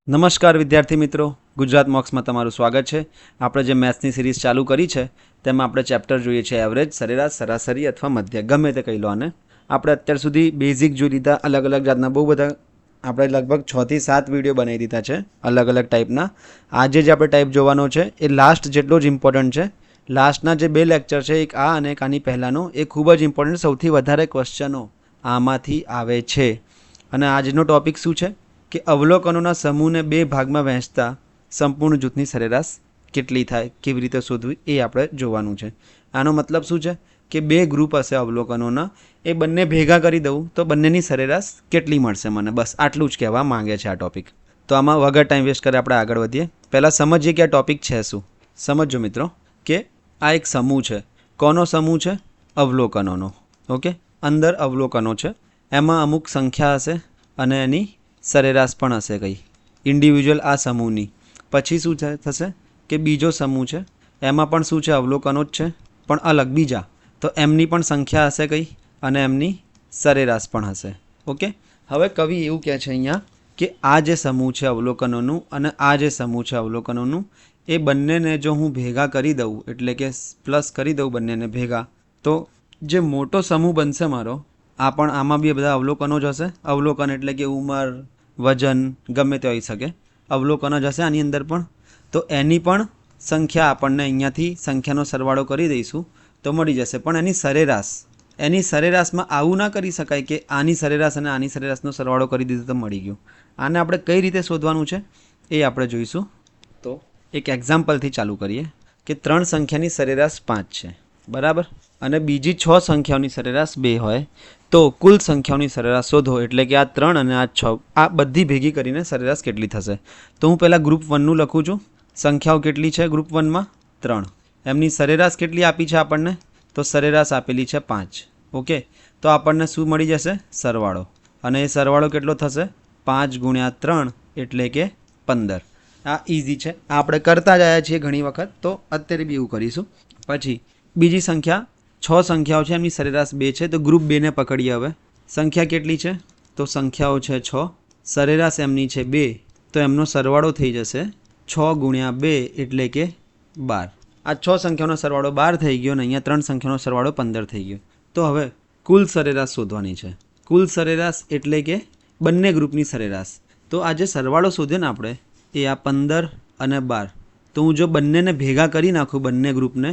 નમસ્કાર વિદ્યાર્થી મિત્રો, ગુજરાત મોક્સમાં તમારું સ્વાગત છે. આપણે જે મેથ્સની સિરીઝ ચાલુ કરી છે તેમાં આપણે ચેપ્ટર જોઈએ છે એવરેજ, સરેરાશ, સરાસરી અથવા મધ્ય, ગમે તે કહી લો આને. આપણે અત્યાર સુધી બેઝિક જોઈ લીધા, અલગ અલગ જાતના બહુ બધા આપણે લગભગ 6 થી 7 વિડીયો બનાવી દીધા છે અલગ અલગ ટાઈપના. આજે જે આપણે ટાઈપ જોવાનો છે એ લાસ્ટ જેટલો જ ઇમ્પોર્ટન્ટ છે. લાસ્ટના જે 2 લેક્ચર છે, એક આ અને એક આની પહેલાંનો, એ ખૂબ જ ઇમ્પોર્ટન્ટ, સૌથી વધારે ક્વેશ્ચનો આમાંથી આવે છે. અને આજનો ટોપિક શું છે કે અવલોકનોના સમૂહને 2 ભાગમાં વહેંચતા સંપૂર્ણ જૂથની સરેરાશ કેટલી થાય, કેવી રીતે શોધવી, એ આપણે જોવાનું છે. આનો મતલબ શું છે કે 2 ગ્રુપ હશે અવલોકનોના, એ બંને ભેગા કરી દઉં તો બંનેની સરેરાશ કેટલી મળશે મને, બસ આટલું જ કહેવા માંગે છે આ ટોપિક. તો આમાં વગર ટાઈમ વેસ્ટ કરે આપણે આગળ વધીએ. પહેલાં સમજીએ કે આ ટોપિક છે શું. સમજો મિત્રો કે આ એક સમૂહ છે. કોનો સમૂહ છે? અવલોકનોનો. ઓકે, અંદર અવલોકનો છે, એમાં અમુક સંખ્યા હશે અને એની સરેરાશ પણ હશે કંઈ ઇન્ડિવિજ્યુઅલ આ સમૂહની. પછી શું થશે કે બીજો સમૂહ છે, એમાં પણ શું છે, અવલોકનો જ છે પણ અલગ બીજા, તો એમની પણ સંખ્યા હશે કંઈ અને એમની સરેરાશ પણ હશે. ઓકે, હવે કવિ એવું કહે છે અહીંયા કે આ જે સમૂહ છે અવલોકનોનું અને આ જે સમૂહ છે અવલોકનોનું, એ બંનેને જો હું ભેગા કરી દઉં, એટલે કે પ્લસ કરી દઉં બંનેને ભેગા, તો જે મોટો સમૂહ બનશે મારો, આ પણ આમાં બી બધા અવલોકનો જ હશે. અવલોકન એટલે કે ઉંમર, વજન, ગમે તે હોઈ શકે, અવલોકન જ હશે આની અંદર પણ. તો એની પણ સંખ્યા આપણને અહીંયાથી સંખ્યાનો સરવાળો કરી દઈશું તો મળી જશે. પણ એની સરેરાશમાં આવું ના કરી શકાય કે આની સરેરાશ અને આની સરેરાશનો સરવાળો કરી દીધો તો મળી ગયું. આને આપણે કઈ રીતે શોધવાનું છે એ આપણે જોઈશું. તો એક એક્ઝામ્પલથી ચાલુ કરીએ કે 3 સંખ્યાની સરેરાશ 5 છે, બરાબર, અને બીજી 6 સંખ્યાઓની સરેરાશ 2 હોય, તો કુલ સંખ્યાઓની સરેરાશ શોધો. એટલે કે આ 3 અને આ 6, આ બધી ભેગી કરીને સરેરાશ કેટલી થશે. તો હું પહેલાં ગ્રુપ 1નું લખું છું. સંખ્યાઓ કેટલી છે ગ્રુપ 1માં? 3. એમની સરેરાશ કેટલી આપી છે આપણને? તો સરેરાશ આપેલી છે 5. ઓકે, તો આપણને શું મળી જશે? સરવાળો. અને એ સરવાળો કેટલો થશે? 5 ગુણ્યા 3 એટલે કે 15. આ ઇઝી છે, આ આપણે કરતા જ આવ્યા છીએ ઘણી વખત, તો અત્યારે બી એવું કરીશું. પછી બીજી સંખ્યા, 6 સંખ્યાઓ છે, એમની સરેરાશ 2 છે, તો ગ્રુપ 2ને પકડીએ. હવે સંખ્યા કેટલી છે? તો સંખ્યાઓ છે 6, સરેરાશ એમની છે 2, તો એમનો સરવાળો થઈ જશે 6 ગુણ્યા 2 એટલે કે 12. આ 6 સંખ્યાનો સરવાળો 12 થઈ ગયો અને અહીંયા 3 સંખ્યાનો સરવાળો 15 થઈ ગયો. તો હવે કુલ સરેરાશ શોધવાની છે. કુલ સરેરાશ એટલે કે બંને ગ્રુપની સરેરાશ. તો આ જે સરવાળો શોધ્યો ને આપણે, એ આ 15 અને 12, તો હું જો બંનેને ભેગા કરી નાખું બંને ગ્રુપને,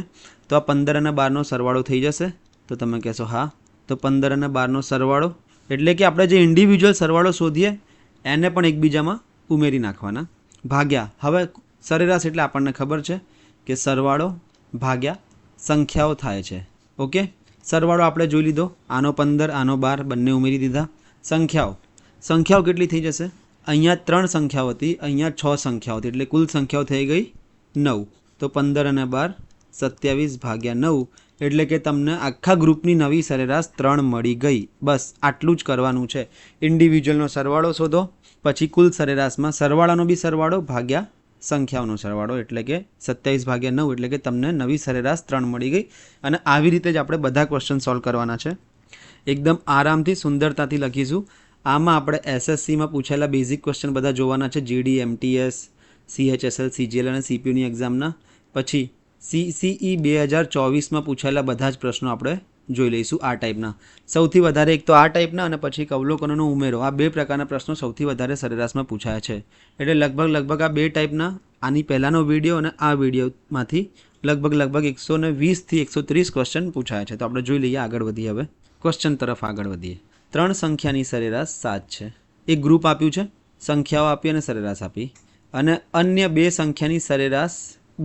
તો આ 15 અને 12નો સરવાળો થઈ જશે. તો તમે કહેશો હા. તો 15 અને 12નો સરવાળો એટલે કે આપણે જે ઇન્ડિવિજ્યુઅલ સરવાળો શોધીએ એને પણ એકબીજામાં ઉમેરી નાખવાના, ભાગ્યા. હવે સરેરાશ એટલે આપણને ખબર છે કે સરવાળો ભાગ્યા સંખ્યાઓ થાય છે. ઓકે, સરવાળો આપણે જોઈ લીધો, આનો 15 આનો 12 બંને ઉમેરી દીધા. સંખ્યાઓ કેટલી થઈ જશે? અહીંયા 3 સંખ્યાઓ હતી, અહીંયા 6 સંખ્યાઓ હતી, એટલે કુલ સંખ્યાઓ થઈ ગઈ 9. તો 15 અને 12 27 ભાગ્યા 9 એટલે કે તમને આખા ગ્રુપની નવી સરેરાશ 3 મળી ગઈ. બસ આટલું જ કરવાનું છે. ઇન્ડિવિજ્યુઅલનો સરવાળો શોધો, પછી કુલ સરેરાશમાં સરવાળાનો બી સરવાળો ભાગ્યા સંખ્યાઓનો સરવાળો, એટલે કે 27 ભાગ્યા 9 એટલે કે તમને નવી સરેરાશ 3 મળી ગઈ. અને આવી રીતે જ આપણે બધા ક્વેશ્ચન સોલ્વ કરવાના છે. એકદમ આરામથી, સુંદરતાથી લખીશું. આમાં આપણે એસએસસીમાં પૂછાયેલા બેઝિક ક્વેશ્ચન બધા જોવાના છે, જીડી, એમટીએસ, CHSL, CGL અને CPUની એક્ઝામના. પછી CCE 2024માં પૂછાયેલા બધા જ પ્રશ્નો આપણે જોઈ લઈશું આ ટાઈપના. સૌથી વધારે એક તો આ ટાઈપના અને પછી અવલોકનોનો ઉમેરો, આ 2 પ્રકારના પ્રશ્નો સૌથી વધારે સરેરાશમાં પૂછાયા છે. એટલે લગભગ આ 2 ટાઈપના, આની પહેલાંનો વિડીયો અને આ વિડીયોમાંથી લગભગ 120થી 130 ક્વેશ્ચન પૂછાયા છે. તો આપણે જોઈ લઈએ, આગળ વધીએ. હવે ક્વેશ્ચન તરફ આગળ વધીએ. 3 સંખ્યાની સરેરાશ 7 છે. એક ગ્રુપ આપ્યું છે, સંખ્યાઓ આપી અને સરેરાશ આપી, અને અન્ય 2 સંખ્યાની સરેરાશ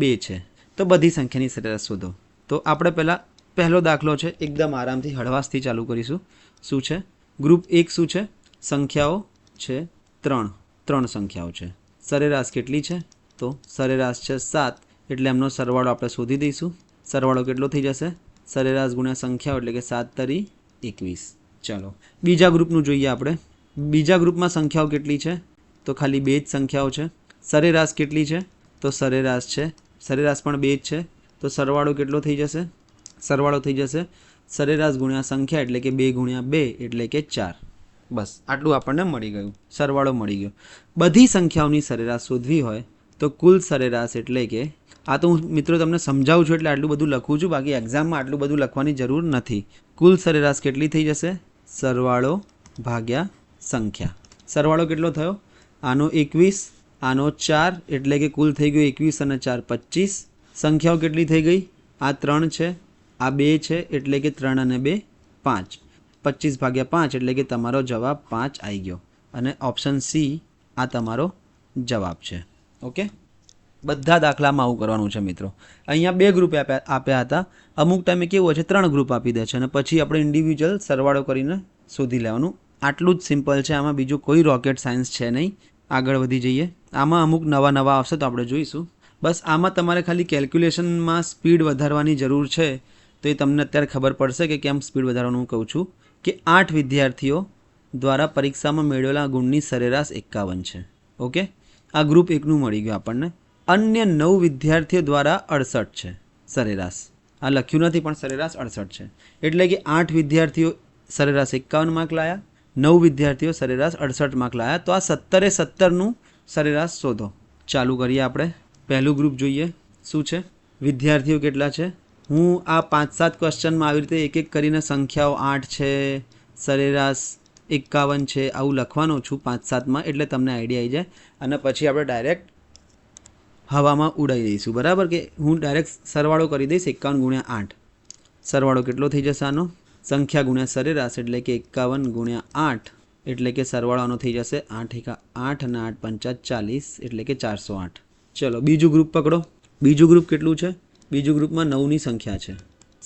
2 છે. તો બધી સંખ્યાની સરેરાશ શોધો. તો આપણે પહેલો દાખલો છે, એકદમ આરામથી હળવાશથી ચાલુ કરીશું. શું છે? ગ્રુપ 1 શું છે? સંખ્યાઓ છે 3 સંખ્યાઓ છે. સરેરાશ કેટલી છે? તો સરેરાશ છે 7, એટલે એમનો સરવાળો આપણે શોધી દઈશું. સરવાળો કેટલો થઈ જશે? સરેરાશ ગુણ્યા સંખ્યાઓ એટલે કે 7 તરી 21. ચાલો બીજા ગ્રુપનું જોઈએ આપણે. બીજા ગ્રુપમાં સંખ્યાઓ કેટલી છે? તો ખાલી 2 જ સંખ્યાઓ છે. સરેરાશ કેટલી છે? તો સરેરાશ પણ 2 જ છે. તો સરવાળો કેટલો થઈ જશે? સરવાળો થઈ જશે સરેરાશ ગુણ્યા સંખ્યા એટલે કે 2 ગુણ્યા 2 એટલે કે 4. બસ આટલું આપણને મળી ગયું, સરવાળો મળી ગયો. બધી સંખ્યાઓની સરેરાશ શોધવી હોય તો કુલ સરેરાશ એટલે કે, આ તો હું મિત્રો તમને સમજાવું છું એટલે આટલું બધું લખું છું, બાકી એક્ઝામમાં આટલું બધું લખવાની જરૂર નથી. કુલ સરેરાશ કેટલી થઈ જશે? સરવાળો ભાગ્યા સંખ્યા. સરવાળો કેટલો થયો? આનો 21, આનો 4 એટલે કે કુલ થઈ ગયું 21 અને 4 25. સંખ્યાઓ કેટલી થઈ ગઈ? આ 3 છે, આ 2 છે એટલે કે 3 અને 2 5. 25 ભાગ્યા 5 એટલે કે તમારો જવાબ 5 આવી ગયો અને ઓપ્શન સી આ તમારો જવાબ છે. ઓકે, બધા દાખલામાં આવું કરવાનું છે મિત્રો. અહીંયા 2 ગ્રુપ આપ્યા હતા, અમુક ટાઈમે કેવું હોય છે 3 ગ્રુપ આપી દે છે અને પછી આપણે ઇન્ડિવિજ્યુઅલ સરવાળો કરીને શોધી લેવાનું. આટલું જ સિમ્પલ છે, આમાં બીજું કોઈ રોકેટ સાયન્સ છે નહીં. આગળ વધી જઈએ. આમાં અમુક નવા આવશે તો આપણે જોઈશું. બસ આમાં તમારે ખાલી કેલ્ક્યુલેશનમાં સ્પીડ વધારવાની જરૂર છે, તો એ તમને અત્યારે ખબર પડશે કે કેમ સ્પીડ વધારવાનું હું કહું છું કે 8 વિદ્યાર્થીઓ દ્વારા પરીક્ષામાં મેળવેલા ગુણની સરેરાશ 51 છે. ઓકે, આ ગ્રુપ 1નું મળી ગયું આપણને. અન્ય 9 વિદ્યાર્થીઓ દ્વારા 68 છે સરેરાશ. આ લખ્યું નથી પણ સરેરાશ 68 છે. એટલે કે 8 વિદ્યાર્થીઓ સરેરાશ 51 માર્ક લાયા, 9 વિદ્યાર્થીઓ સરેરાશ 68 માર્ક લાયા. તો આ 17-17નું સરેરાશ શોધો. ચાલુ કરીએ આપણે. પહેલું ગ્રુપ જોઈએ શું છે, વિદ્યાર્થીઓ કેટલા છે. હું આ 5-7 ક્વેશ્ચનમાં આવી રીતે એક એક કરીને સંખ્યાઓ 8 છે, સરેરાશ 51 છે આવું લખવાનો છું 5-7માં, એટલે તમને આઈડિયા આવી જાય અને પછી આપણે ડાયરેક્ટ હવામાં ઉડાવી દઈશું. બરાબર કે હું ડાયરેક્ટ સરવાળો કરી દઈશ 51 ગુણ્યા 8. સરવાળો કેટલો થઈ જશે આનો? સંખ્યા ગુણ્યા સરેરાશ એટલે કે 51 ગુણ્યા 8 એટલે કે સરવાળાનો થઈ જશે 8 × 8 અને 8 × 5 = 40 એટલે કે 408. ચલો બીજું ગ્રુપ પકડો. બીજું ગ્રુપ કેટલું છે? બીજું ગ્રુપમાં 9ની સંખ્યા છે,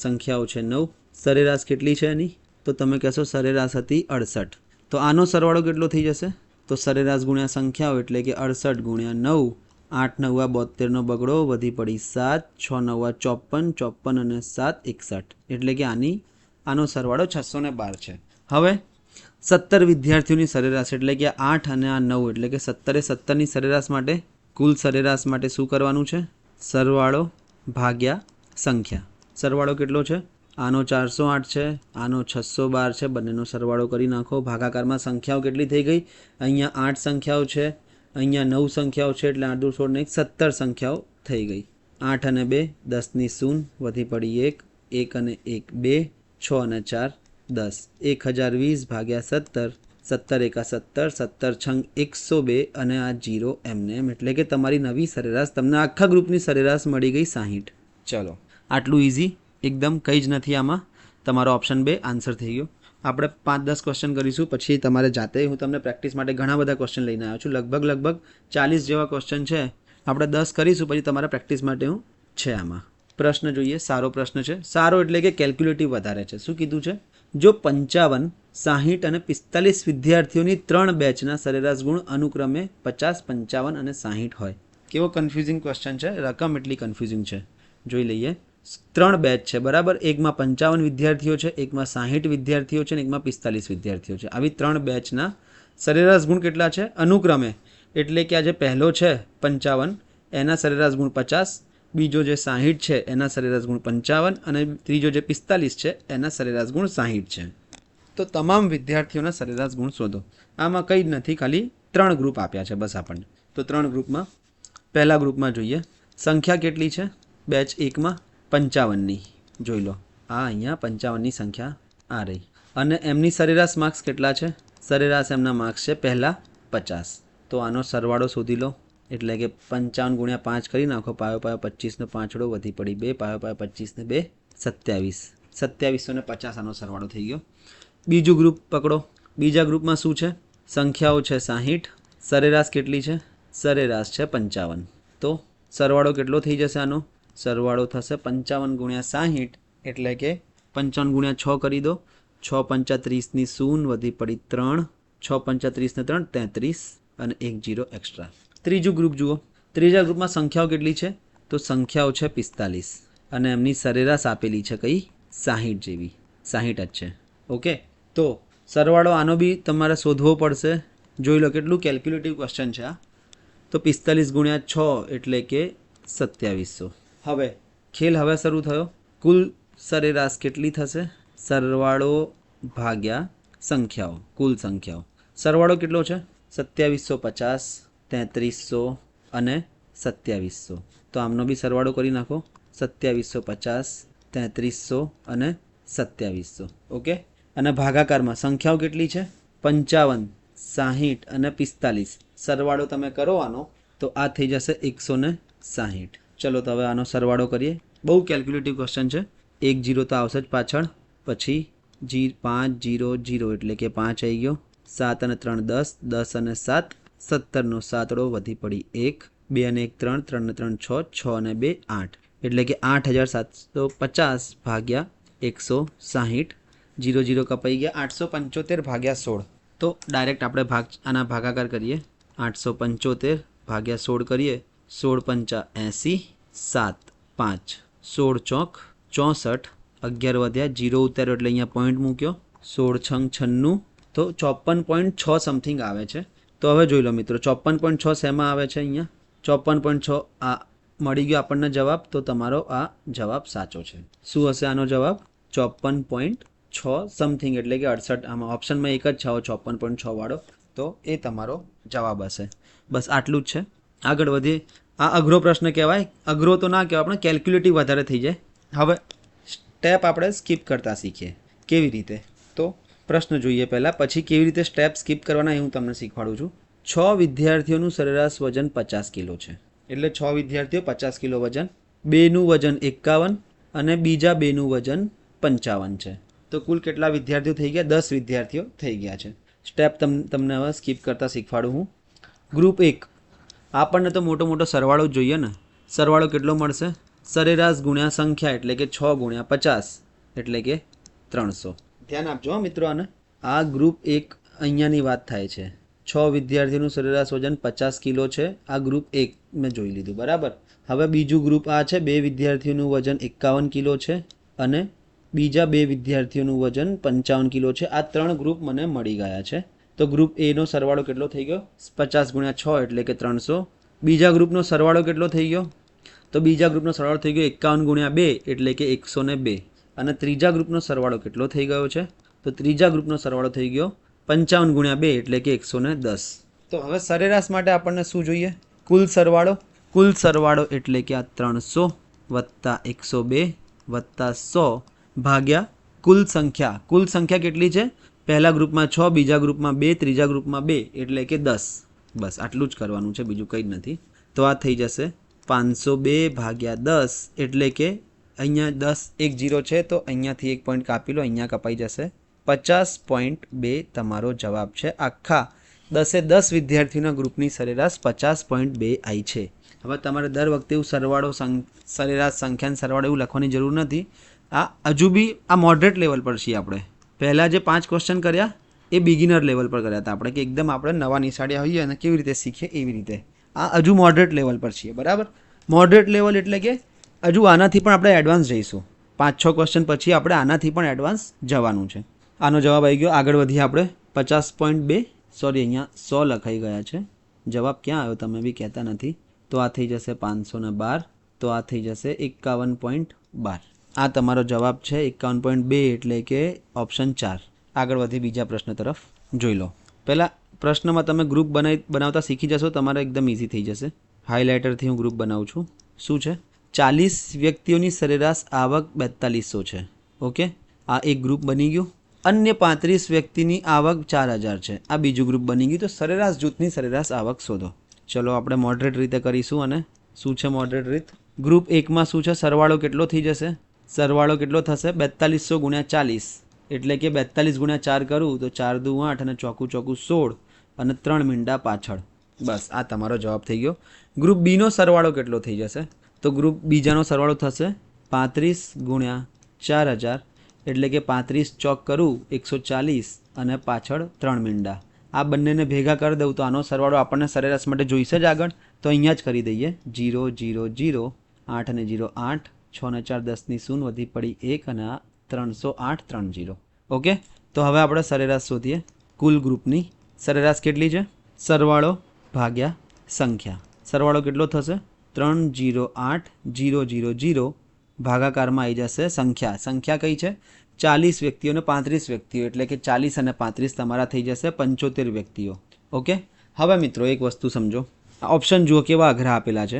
સંખ્યાઓ છે 9. સરેરાશ કેટલી છે એની? તો તમે કહેશો સરેરાશ હતી 68. તો આનો સરવાળો કેટલો થઈ જશે? તો સરેરાશ ગુણ્યા સંખ્યાઓ એટલે કે 68 ગુણ્યા 9. 8 9 72નો બગડો, વધી પડી 7, 6 9 54, 54 અને 7 61 એટલે કે આનો સરવાળો 612 છે. હવે 17 વિદ્યાર્થીઓની સરેરાશ એટલે કે 8 અને આ 9 એટલે કે 17-17ની સરેરાશ માટે કુલ સરેરાશ માટે શું કરવાનું છે? સરવાળો ભાગ્યા સંખ્યા. સરવાળો કેટલો છે? આનો 408 છે, આનો 612 છે, બંનેનો સરવાળો કરી નાખો. ભાગાકારમાં સંખ્યાઓ કેટલી થઈ ગઈ? અહીંયા 8 સંખ્યાઓ છે, અહીંયા 9 સંખ્યાઓ છે એટલે 8 2 16 17 સંખ્યાઓ થઈ ગઈ. 8 અને 2 10ની શૂન્ય, વધી પડી 1, 1 અને 1 2, 6 અને 4 10. 1020 ભાગ્યા 17, 17 એકા 17, 17 છંગ 102 અને આ 0 એમને એમ એટલે કે તમારી નવી સરેરાશ, તમને આખા ગ્રુપની સરેરાશ મળી ગઈ 60. ચલો આટલું ઇઝી એકદમ, કંઈ જ નથી આમાં. તમારો ઓપ્શન 2 આન્સર થઈ ગયો. આપણે 5-10 ક્વેશ્ચન કરીશું, પછી તમારે જાતે, હું તમને પ્રેક્ટિસ માટે ઘણા બધા ક્વેશ્ચન લઈને આવ્યો છું. લગભગ 40 જેવા ક્વેશ્ચન છે. આપણે 10 કરીશું, પછી તમારા પ્રેક્ટિસ માટે હું છે આમાં. પ્રશ્ન જોઈએ. સારો પ્રશ્ન છે. સારો એટલે કે કેલ્ક્યુલેટિવ વધારે છે. શું કીધું છે? જો 55, 60 અને 45 વિદ્યાર્થીઓની 3 બેચના સરેરાશ ગુણ અનુક્રમે 50, 55 અને 60 હોય. કેવો કન્ફ્યુઝિંગ ક્વેશ્ચન છે, રકમ એટલી કન્ફ્યુઝિંગ છે. જોઈ લઈએ. 3 બેચ છે બરાબર, એકમાં 55 વિદ્યાર્થીઓ છે, એકમાં 60 વિદ્યાર્થીઓ છે અને એકમાં 45 વિદ્યાર્થીઓ છે. આવી 3 બેચના સરેરાશ ગુણ કેટલા છે અનુક્રમે? એટલે કે આ જે પહેલો છે 55 એના સરેરાશ ગુણ 50, બીજો જે 60 છે એના સરેરાશ ગુણ 55 અને ત્રીજો જે 45 છે એના સરેરાશ ગુણ 60 છે. તો તમામ વિદ્યાર્થીઓના સરેરાશ ગુણ શોધો. આમાં કંઈ જ નથી, ખાલી 3 ગ્રુપ આપ્યા છે બસ આપણને. તો 3 ગ્રુપમાં પહેલા ગ્રુપમાં જોઈએ સંખ્યા કેટલી છે બેચ 1માં 55ની. જોઈ લો, આ અહીંયા 55ની સંખ્યા આ રહી અને એમની સરેરાશ માર્ક્સ કેટલા છે? સરેરાશ એમના માર્ક્સ છે પહેલાં 50. તો આનો સરવાળો શોધી લો એટલે કે 55 ગુણ્યા 5 કરી નાખો. પાયો 25 નો 5 વધી પડી 2, પાયો 25 ને 2 27, 2750 આનો સરવાળો થઈ ગયો. બીજું ગ્રુપ પકડો. બીજા ગ્રુપમાં શું છે? સંખ્યાઓ છે 60, સરેરાશ કેટલી છે? સરેરાશ છે 55. તો સરવાળો કેટલો થઈ જશે આનો? સરવાળો થશે 55 ગુણ્યા 60 એટલે કે 55 ગુણ્યા 6 કરી દો. 6 5 30ની શૂન્ય, વધી પડી 3, 6 5 30 ને 3 33 અને 1 0 એક્સ્ટ્રા. ત્રીજું ગ્રુપ જુઓ. ત્રીજા ગ્રુપમાં સંખ્યાઓ કેટલી છે? તો સંખ્યાઓ છે 45 અને એમની સરેરાશ આપેલી છે કઈ? 60 જેવી, 60 જ છે. ઓકે, તો સરવાળો આનો બી તમારે શોધવો પડશે. જોઈ લો કેટલું કેલ્ક્યુલેટિવ ક્વેશ્ચન છે આ. તો 45 ગુણ્યા 6 એટલે કે 2700. હવે ખેલ હવે શરૂ થયો. કુલ સરેરાશ કેટલી થશે? સરવાળો ભાગ્યા સંખ્યાઓ, કુલ સંખ્યાઓ. સરવાળો કેટલો છે? 2750, 3300 અને 2700. તો આમનો બી સરવાળો કરી નાખો. 2750, 3300 અને 2700. ઓકે. અને ભાગાકારમાં સંખ્યાઓ કેટલી છે? 55, 60 અને 45. સરવાળો તમે કરો આનો તો આ થઈ જશે 160. ચલો તો હવે આનો સરવાળો કરીએ. બહુ કેલ્ક્યુલેટિવ ક્વેશ્ચન છે. 1 0 તો આવશે જ પાછળ. પછી 5 0 0 એટલે કે 5 આવી ગયો. 7 અને 3 10, 10 અને 7 17નો 7ડો વધી પડી 1, 2 અને 1 3, 3 અને 3 6, 6 અને 2 8 એટલે કે 8750 ભાગ્યા 160. 0 0 કપાઈ ગયા. 875 ભાગ્યા 16. તો ડાયરેક્ટ આપણે આના ભાગાકાર કરીએ. 875 ભાગ્યા 16 કરીએ. 16 પંચા 80, 7 5 16 ચોક 64, 11 વધ્યા, 0 ઉતાર્યો એટલે અહીંયા પોઈન્ટ મૂક્યો. 16 છંગ 96, તો 54.6 સમથિંગ આવે છે. તો હવે જોઈ લો મિત્રો, 54.6 શેમાં આવે છે? અહીંયા 54.6 આ મળી ગયો આપણને જવાબ. તો તમારો આ જવાબ સાચો છે. શું હશે આનો જવાબ? 54.6 સમથિંગ એટલે કે 68. આમાં ઓપ્શનમાં એક જ છે 54.6 વાળો, તો એ તમારો જવાબ હશે. બસ આટલું જ છે. આગળ વધીએ. આ અઘરો પ્રશ્ન કહેવાય. અઘરો તો ના કહેવાય, આપણે કેલ્ક્યુલેટિવ વધારે થઈ જાય. હવે સ્ટેપ આપણે સ્કીપ કરતા શીખીએ. કેવી રીતે? તો પ્રશ્ન જોઈએ પહેલાં, પછી કેવી રીતે સ્ટેપ સ્કીપ કરવાના એ હું તમને શીખવાડું છું. 6 વિદ્યાર્થીઓનું સરેરાશ વજન 50 કિલો છે. એટલે 6 વિદ્યાર્થીઓ 50 કિલો વજન, બેનું વજન 51 અને બીજા બેનું વજન 55 છે. તો કુલ કેટલા વિદ્યાર્થીઓ થઈ ગયા? 10 વિદ્યાર્થીઓ થઈ ગયા છે. સ્ટેપ તમને હવે સ્કીપ કરતાં શીખવાડું હું. ગ્રુપ 1, આપણને તો મોટો સરવાળો જ જોઈએ ને. સરવાળો કેટલો મળશે? સરેરાશ ગુણ્યા સંખ્યા એટલે કે 6 ગુણ્યા 50 એટલે કે 300. ધ્યાન આપજો મિત્રો. આને આ ગ્રુપ 1 અહીંયાની વાત થાય છે. 6 વિદ્યાર્થીઓનું સરેરાશ વજન 50 કિલો છે. આ ગ્રુપ 1 મેં જોઈ લીધું, બરાબર. હવે બીજું ગ્રુપ આ છે. 2 વિદ્યાર્થીઓનું વજન 51 કિલો છે અને બીજા 2 વિદ્યાર્થીઓનું વજન 55 કિલો છે. આ 3 ગ્રુપ મને મળી ગયા છે. તો ગ્રુપ એનો સરવાળો કેટલો થઈ ગયો? 50 ગુણ્યા 6 એટલે કે 300. બીજા ગ્રુપનો સરવાળો કેટલો થઈ ગયો? તો બીજા ગ્રુપનો સરવાળો થઈ ગયો 51 ગુણ્યા 2 એટલે કે 102. અને ત્રીજા ગ્રુપનો સરવાળો કેટલો થઈ ગયો છે? તો ત્રીજા ગ્રુપનો સરવાળો થઈ ગયો 55 ગુણ્યા 2 એટલે કે 110. તો હવે સરેરાશ માટે આપણને શું જોઈએ? કુલ સરવાળો. કુલ સરવાળો એટલે કે આ 300 વત્તા 102 વત્તા 100 ભાગ્યા કુલ સંખ્યા. કુલ સંખ્યા કેટલી છે? પહેલા ગ્રુપમાં 6, બીજા ગ્રુપમાં 2, ત્રીજા ગ્રુપમાં 2 એટલે કે 10. બસ આટલું જ કરવાનું છે, બીજું કંઈ જ નથી. તો આ થઈ જશે 502 ભાગ્યા 10 એટલે કે અહીંયા 10 એક 0 છે તો અહીંયાથી એક પોઈન્ટ કાપી લો, અહીંયા કપાઈ જશે. 50.2 તમારો જવાબ છે. આખા 10 વિદ્યાર્થીઓના ગ્રુપની સરેરાશ 50.2 આવી છે. હવે તમારે દર વખતે એવું સરવાળો સરેરાશ સંખ્યાનો સરવાળો એવું લખવાની જરૂર નથી. આ હજુ બી આ મોડરેટ લેવલ પર છીએ આપણે. પહેલાં જે 5 ક્વેશ્ચન કર્યા એ બિગિનર લેવલ પર કર્યા હતા આપણે, કે એકદમ આપણે નવા નિશાળ્યા હોઈએ અને કેવી રીતે શીખીએ એવી રીતે. આ હજુ મોડરેટ લેવલ પર છીએ, બરાબર. મોડરેટ લેવલ એટલે કે હજુ આનાથી પણ આપણે એડવાન્સ જઈશું. 5-6 ક્વેશ્ચન પછી આપણે આનાથી પણ એડવાન્સ જવાનું છે. આનો જવાબ આવી ગયો. આગળ વધીએ આપણે. 50.2, સોરી અહીંયા 100 લખાઈ ગયા છે. જવાબ ક્યાં આવ્યો તમે બી કહેતા નથી. તો આ થઈ જશે 512. તો આ થઈ જશે 51.12. આ તમારો જવાબ છે 51.2 એટલે કે ઓપ્શન 4. આગળ વધી બીજા પ્રશ્ન તરફ જોઈ લો. પહેલાં પ્રશ્નમાં તમે ગ્રુપ બનાવતા શીખી જશો, તમારે એકદમ ઇઝી થઈ જશે. હાઇલાઇટરથી હું ગ્રુપ બનાવું છું. શું છે? 40 વ્યક્તિઓની સરેરાશ આવક 4200 છે. ઓકે, આ એક ગ્રુપ બની ગયું. અન્ય 35 વ્યક્તિની આવક 4000 છે. આ બીજું ગ્રુપ બની ગયું. તો સરેરાશ જૂથની સરેરાશ આવક શોધો. ચલો આપણે મોડરેટ રીતે કરીશું. અને શું છે મોડરેટ રીત? ગ્રુપ 1માં શું છે? સરવાળો કેટલો થઈ જશે? સરવાળો કેટલો થશે? 4200 ગુણ્યા 40 એટલે કે 42 ગુણ્યા 4 કરું તો 4 દુ 8 અને ચોકું 16 અને 3 મીંડા પાછળ. બસ આ તમારો જવાબ થઈ ગયો. ગ્રુપ બીનો સરવાળો કેટલો થઈ જશે? તો ગ્રુપ બીજાનો સરવાળો થશે 35 ગુણ્યા 4000 એટલે કે 35 ચોક કરું 140 અને પાછળ 3 મીંડા. આ બંનેને ભેગા કરી દઉં તો આનો સરવાળો આપણને સરેરાશ માટે જોઈશે જ આગળ, તો અહીંયા જ કરી દઈએ. 0 0 0 8 અને 0 8, 6 ને 4 10 ની 0 વધી પડી 1 અને આ 308 30. ઓકે, તો હવે આપણે સરેરાશ શોધીએ. કુલ ગ્રુપની સરેરાશ કેટલી છે? સરવાળો ભાગ્યા સંખ્યા. સરવાળો કેટલો થશે? 308 0 0 0 ભાગાકારમાં આવી જશે સંખ્યા. સંખ્યા કઈ છે? 40 વ્યક્તિઓ અને 35 વ્યક્તિઓ, એટલે કે 40 અને 35 તમારા થઈ જશે 75 વ્યક્તિઓ. ઓકે. હવે મિત્રો એક વસ્તુ સમજો, ઓપ્શન જુઓ કેવા અઘરા આપેલા છે.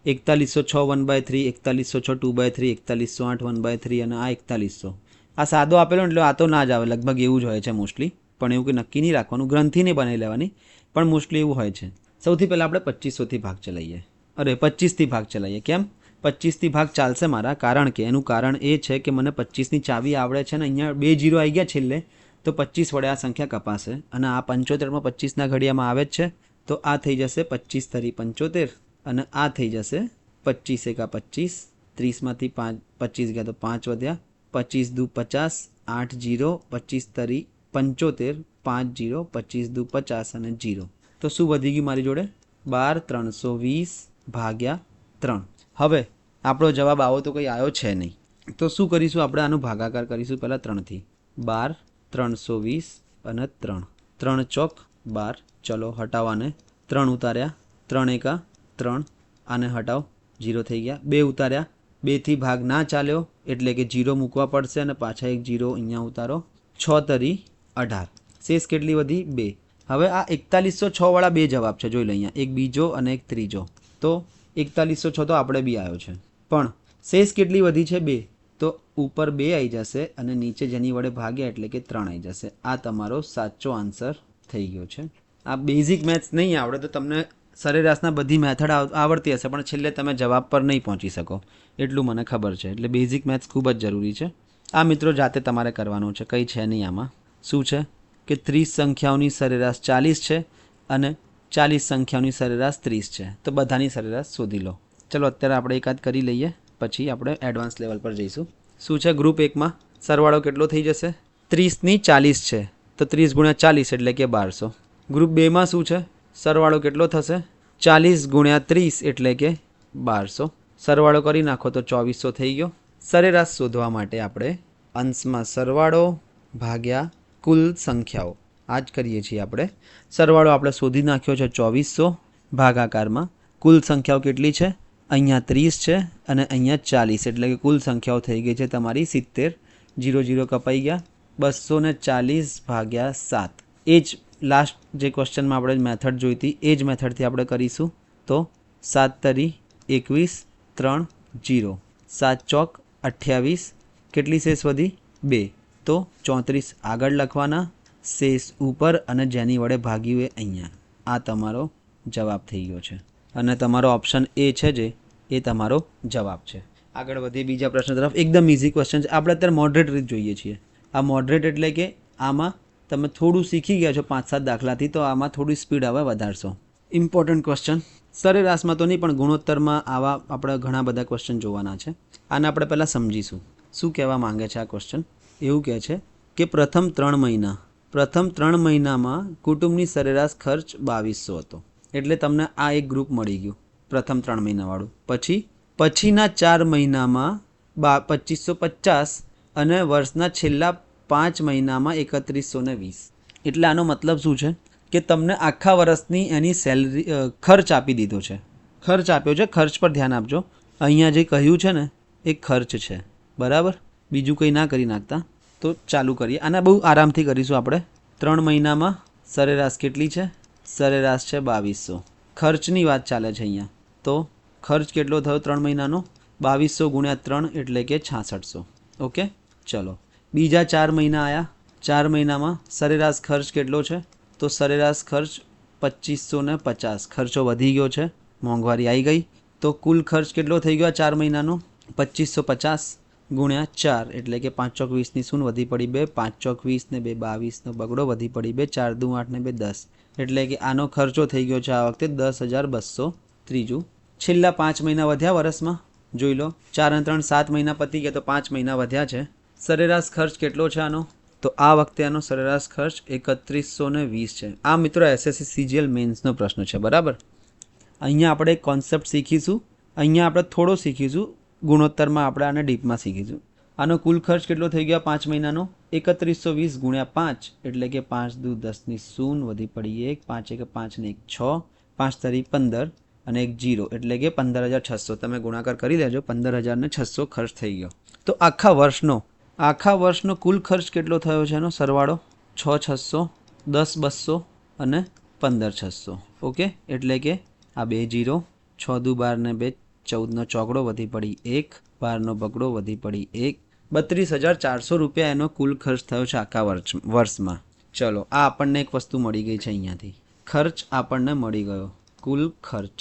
4106 1/3, 4106 2/3, 4108 1/3 અને આ 4100. આ સાદો આપેલો એટલે આ તો ના જ આવે, લગભગ એવું જ હોય છે મોસ્ટલી, પણ એવું કંઈ નક્કી નહીં રાખવાનું, ગ્રંથિ નહીં બનાવી લેવાની, પણ મોસ્ટલી એવું હોય છે. સૌથી પહેલાં આપણે 2500થી ભાગ ચલાવીએ, 25થી ભાગ ચલાવીએ. કેમ 25થી ભાગ ચાલશે મારા? કારણ કે એનું કારણ એ છે કે મને 25ની ચાવી આવડે છે ને અહીંયા 2 0 આવી ગયા છેલ્લે, તો 25 વડે આ સંખ્યા કપાશે અને આ 75માં 25ના ઘડિયામાં આવે જ છે, તો આ થઈ જશે 25 તરી 75 અને આ થઈ જશે 25 એકા 25, 30માંથી 25 ગયા તો 5 વધ્યા, 25 દુ 50, 8 0, 25 તરી 75, 5 0, 25 દુ 50 અને 0. તો શું વધી ગયું મારી જોડે? 12320 ભાગ્યા 3. હવે આપણો જવાબ આવો તો કંઈ આવ્યો છે નહીં, તો શું કરીશું આપણે? આનો ભાગાકાર કરીશું પહેલાં 3થી. 12, 320 અને 3, 3 ચોક 12. ચલો હટાવવાને 3 ઉતાર્યા, 3 એકા 3, આને હટાવ, 0 થઈ ગયા. 2 ઉતાર્યા, 2થી ભાગ ના ચાલ્યો એટલે કે 0 મૂકવા પડશે અને પાછા એક 0 અહીંયા ઉતારો. 6 તરી 18, શેષ કેટલી વધી? 2. હવે આ 4106 વાળા બે જવાબ છે, જોઈ લો અહીંયા, એક બીજો અને એક ત્રીજો. તો 4106 તો આપણે બી આવ્યો છે, પણ શેષ કેટલી વધી છે? 2. તો ઉપર 2 આવી જશે અને નીચે જેની વડે ભાગ્યા એટલે કે 3 આવી જશે. આ તમારો સાચો આન્સર થઈ ગયો છે. આ બેઝિક મેથ્સ નહીં આવડે તો તમને સરેરાશના બધી મેથડ આવડતી હશે, પણ છેલ્લે તમે જવાબ પર નહીં પહોંચી શકો, એટલું મને ખબર છે. એટલે બેઝિક મેથ્સ ખૂબ જ જરૂરી છે. આ મિત્રો જાતે તમારે કરવાનું છે, કંઈ છે નહીં આમાં. શું છે કે 30 સંખ્યાઓની સરેરાશ 40 છે અને 40 સંખ્યાઓની સરેરાશ 30 છે, તો બધાની સરેરાશ શોધી લો. ચલો અત્યારે આપણે એકાદ કરી લઈએ, પછી આપણે એડવાન્સ લેવલ પર જઈશું. શું છે? ગ્રુપ 1માં સરવાળો કેટલો થઈ જશે? 30ની 40 છે, તો 30 ગુણ્યા 40 એટલે કે 1200. ગ્રુપ 2માં શું છે? સરવાળો કેટલો થશે? 40 ગુણ્યા 30 એટલે કે 1200. સરવાળો કરી નાખો તો 2400 થઈ ગયો. સરેરાશ શોધવા માટે આપણે અંશમાં સરવાળો ભાગ્યા કુલ સંખ્યાઓ આ જ કરીએ છીએ આપણે. સરવાળો આપણે શોધી નાખ્યો છે 2400, ભાગાકારમાં કુલ સંખ્યાઓ કેટલી છે? અહીંયા 30 છે અને અહીંયા 40, એટલે કે કુલ સંખ્યાઓ થઈ ગઈ છે તમારી 70. 0 0 કપાઈ ગયા. 240 ભાગ્યા 7. એ જ લાસ્ટ જે ક્વેશ્ચનમાં આપણે મેથડ જોઈતી એ જ મેથડથી આપણે કરીશું. તો 7 તરી 21, 3 0, 7 ચોક 28, કેટલી શેષ વધી? 2. તો 34 આગળ લખવાના, શેષ ઉપર અને જેની વડે ભાગ્યું એ અહીંયા. આ તમારો જવાબ થઈ ગયો છે અને તમારો ઓપ્શન એ છે જે એ તમારો જવાબ છે. આગળ વધીએ બીજા પ્રશ્ન તરફ. એકદમ ઇઝી ક્વેશ્ચન છે. આપણે અત્યારે મોડરેટ રીત જોઈએ છીએ. આ મોડરેટ એટલે કે આમાં તમે થોડું શીખી ગયા છો 5-7 દાખલાથી, તો આમાં થોડી સ્પીડ હવે વધારશો. ઇમ્પોર્ટન્ટ ક્વેશ્ચન, સરેરાશમાં તો નહીં પણ ગુણોત્તરમાં આવા આપણે ઘણા બધા ક્વેશ્ચન જોવાના છે. આને આપણે પહેલાં સમજીશું શું કહેવા માંગે છે આ ક્વેશ્ચન. એવું કહે છે કે પ્રથમ 3 મહિનામાં કુટુંબની સરેરાશ ખર્ચ 2200 હતો. એટલે તમને આ એક ગ્રુપ મળી ગયું પ્રથમ 3 મહિનાવાળું. પછીના 4 મહિનામાં 2550 અને વર્ષના છેલ્લા 5 મહિનામાં 3120. એટલે આનો મતલબ શું છે કે તમને આખા વર્ષની એની સેલરી ખર્ચ આપી દીધો છે, ખર્ચ આપ્યો છે. ખર્ચ પર ધ્યાન આપજો. અહીંયા જે કહ્યું છે ને એ ખર્ચ છે, બરાબર? બીજું કંઈ ના કરી નાખતા. તો ચાલુ કરીએ. આને બહુ આરામથી કરીશું આપણે. 3 મહિનામાં સરેરાશ કેટલી છે? સરેરાશ છે 2200. ખર્ચની વાત ચાલે છે અહીંયા. તો ખર્ચ કેટલો થયો 3 મહિનાનો? 2200 ગુણ્યા 3 એટલે કે 6600. ઓકે, ચલો બીજા 4 મહિના આવ્યા. 4 મહિનામાં સરેરાશ ખર્ચ કેટલો છે? તો સરેરાશ ખર્ચ 2550. ખર્ચો વધી ગયો છે, મોંઘવારી આવી ગઈ. તો કુલ ખર્ચ કેટલો થઈ ગયો 4 મહિનાનો? 2550 ગુણ્યા 4 એટલે કે 5 ચોક 20ની શૂન વધી પડી 2, 5 ચોક 20 ને 2 22નો બગડો વધી પડી 2, 4 દુ 8 ને 2 10. એટલે કે આનો ખર્ચો થઈ ગયો છે આ વખતે 10200. ત્રીજું, છેલ્લા 5 મહિના વધ્યા વર્ષમાં, જોઈ લો. 4 અને 3 7 મહિના પતી ગયા તો 5 મહિના વધ્યા છે. સરેરાશ ખર્ચ કેટલો છે આનો? તો આ વખતે આનો સરેરાશ ખર્ચ 3120 છે. આ મિત્રો એસએસસી સીજીએલ મેન્સનો પ્રશ્ન છે, બરાબર? અહીંયા આપણે એક કોન્સેપ્ટ શીખીશું, અહીંયા આપણે થોડો શીખીશું, ગુણોત્તરમાં આપણે આને ડીપમાં શીખીશું. આનો કુલ ખર્ચ કેટલો થઈ ગયો 5 મહિનાનો? 3120 ગુણ્યા 5 એટલે કે 5 દુ 10ની શૂન વધી પડી 1, 5 1 5 ને 1 6, 5 તરી 15 અને 1 0 એટલે કે 15600. તમે ગુણાકાર કરી લેજો, 15600 ખર્ચ થઈ ગયો. તો આખા વર્ષનો આખા વર્ષનો કુલ ખર્ચ કેટલો થયો છે એનો સરવાળો 6,600, 10,200 અને 15,600. ઓકે, એટલે કે આ 2 0, 6 દુ 12 ને 2 14નો ચોકડો વધી પડી 1, 12નો બગડો વધી પડી 1, 32,400 રૂપિયા એનો કુલ ખર્ચ થયો છે આખા વર્ષમાં. ચલો, આ આપણને એક વસ્તુ મળી ગઈ છે અહીંયાથી. ખર્ચ આપણને મળી ગયો, કુલ ખર્ચ.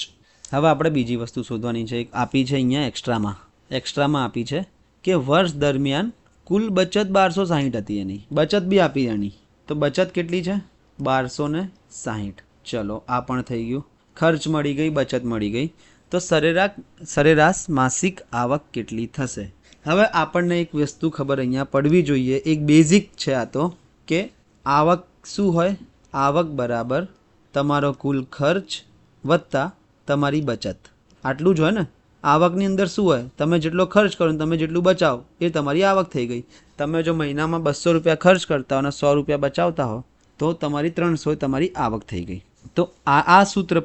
હવે આપણે બીજી વસ્તુ શોધવાની છે. એક આપી છે અહીંયા એક્સ્ટ્રામાં આપી છે કે વર્ષ દરમિયાન કુલ બચત 1260 હતી. એની બચત બી આપી એની. તો બચત કેટલી છે? 1260. ચલો, આ પણ થઈ ગયું. ખર્ચ મળી ગઈ, બચત મળી ગઈ. તો સરેરાશ માસિક આવક કેટલી થશે? હવે આપણને એક વસ્તુ ખબર અહીંયા પડવી જોઈએ. એક બેઝિક છે આ તો, કે આવક શું હોય? આવક બરાબર તમારો કુલ ખર્ચ વત્તા તમારી બચત. આટલું જ હોય ને. આવકની અંદર શું હોય? તમે જેટલો ખર્ચ કરો તમે જેટલું બચાવો એ તમારી આવક થઈ ગઈ. તમે જો મહિનામાં 200 રૂપિયા ખર્ચ કરતા હો અને 100 રૂપિયા બચાવતા હો તો તમારી 300 તમારી આવક થઈ ગઈ. તો આ સૂત્ર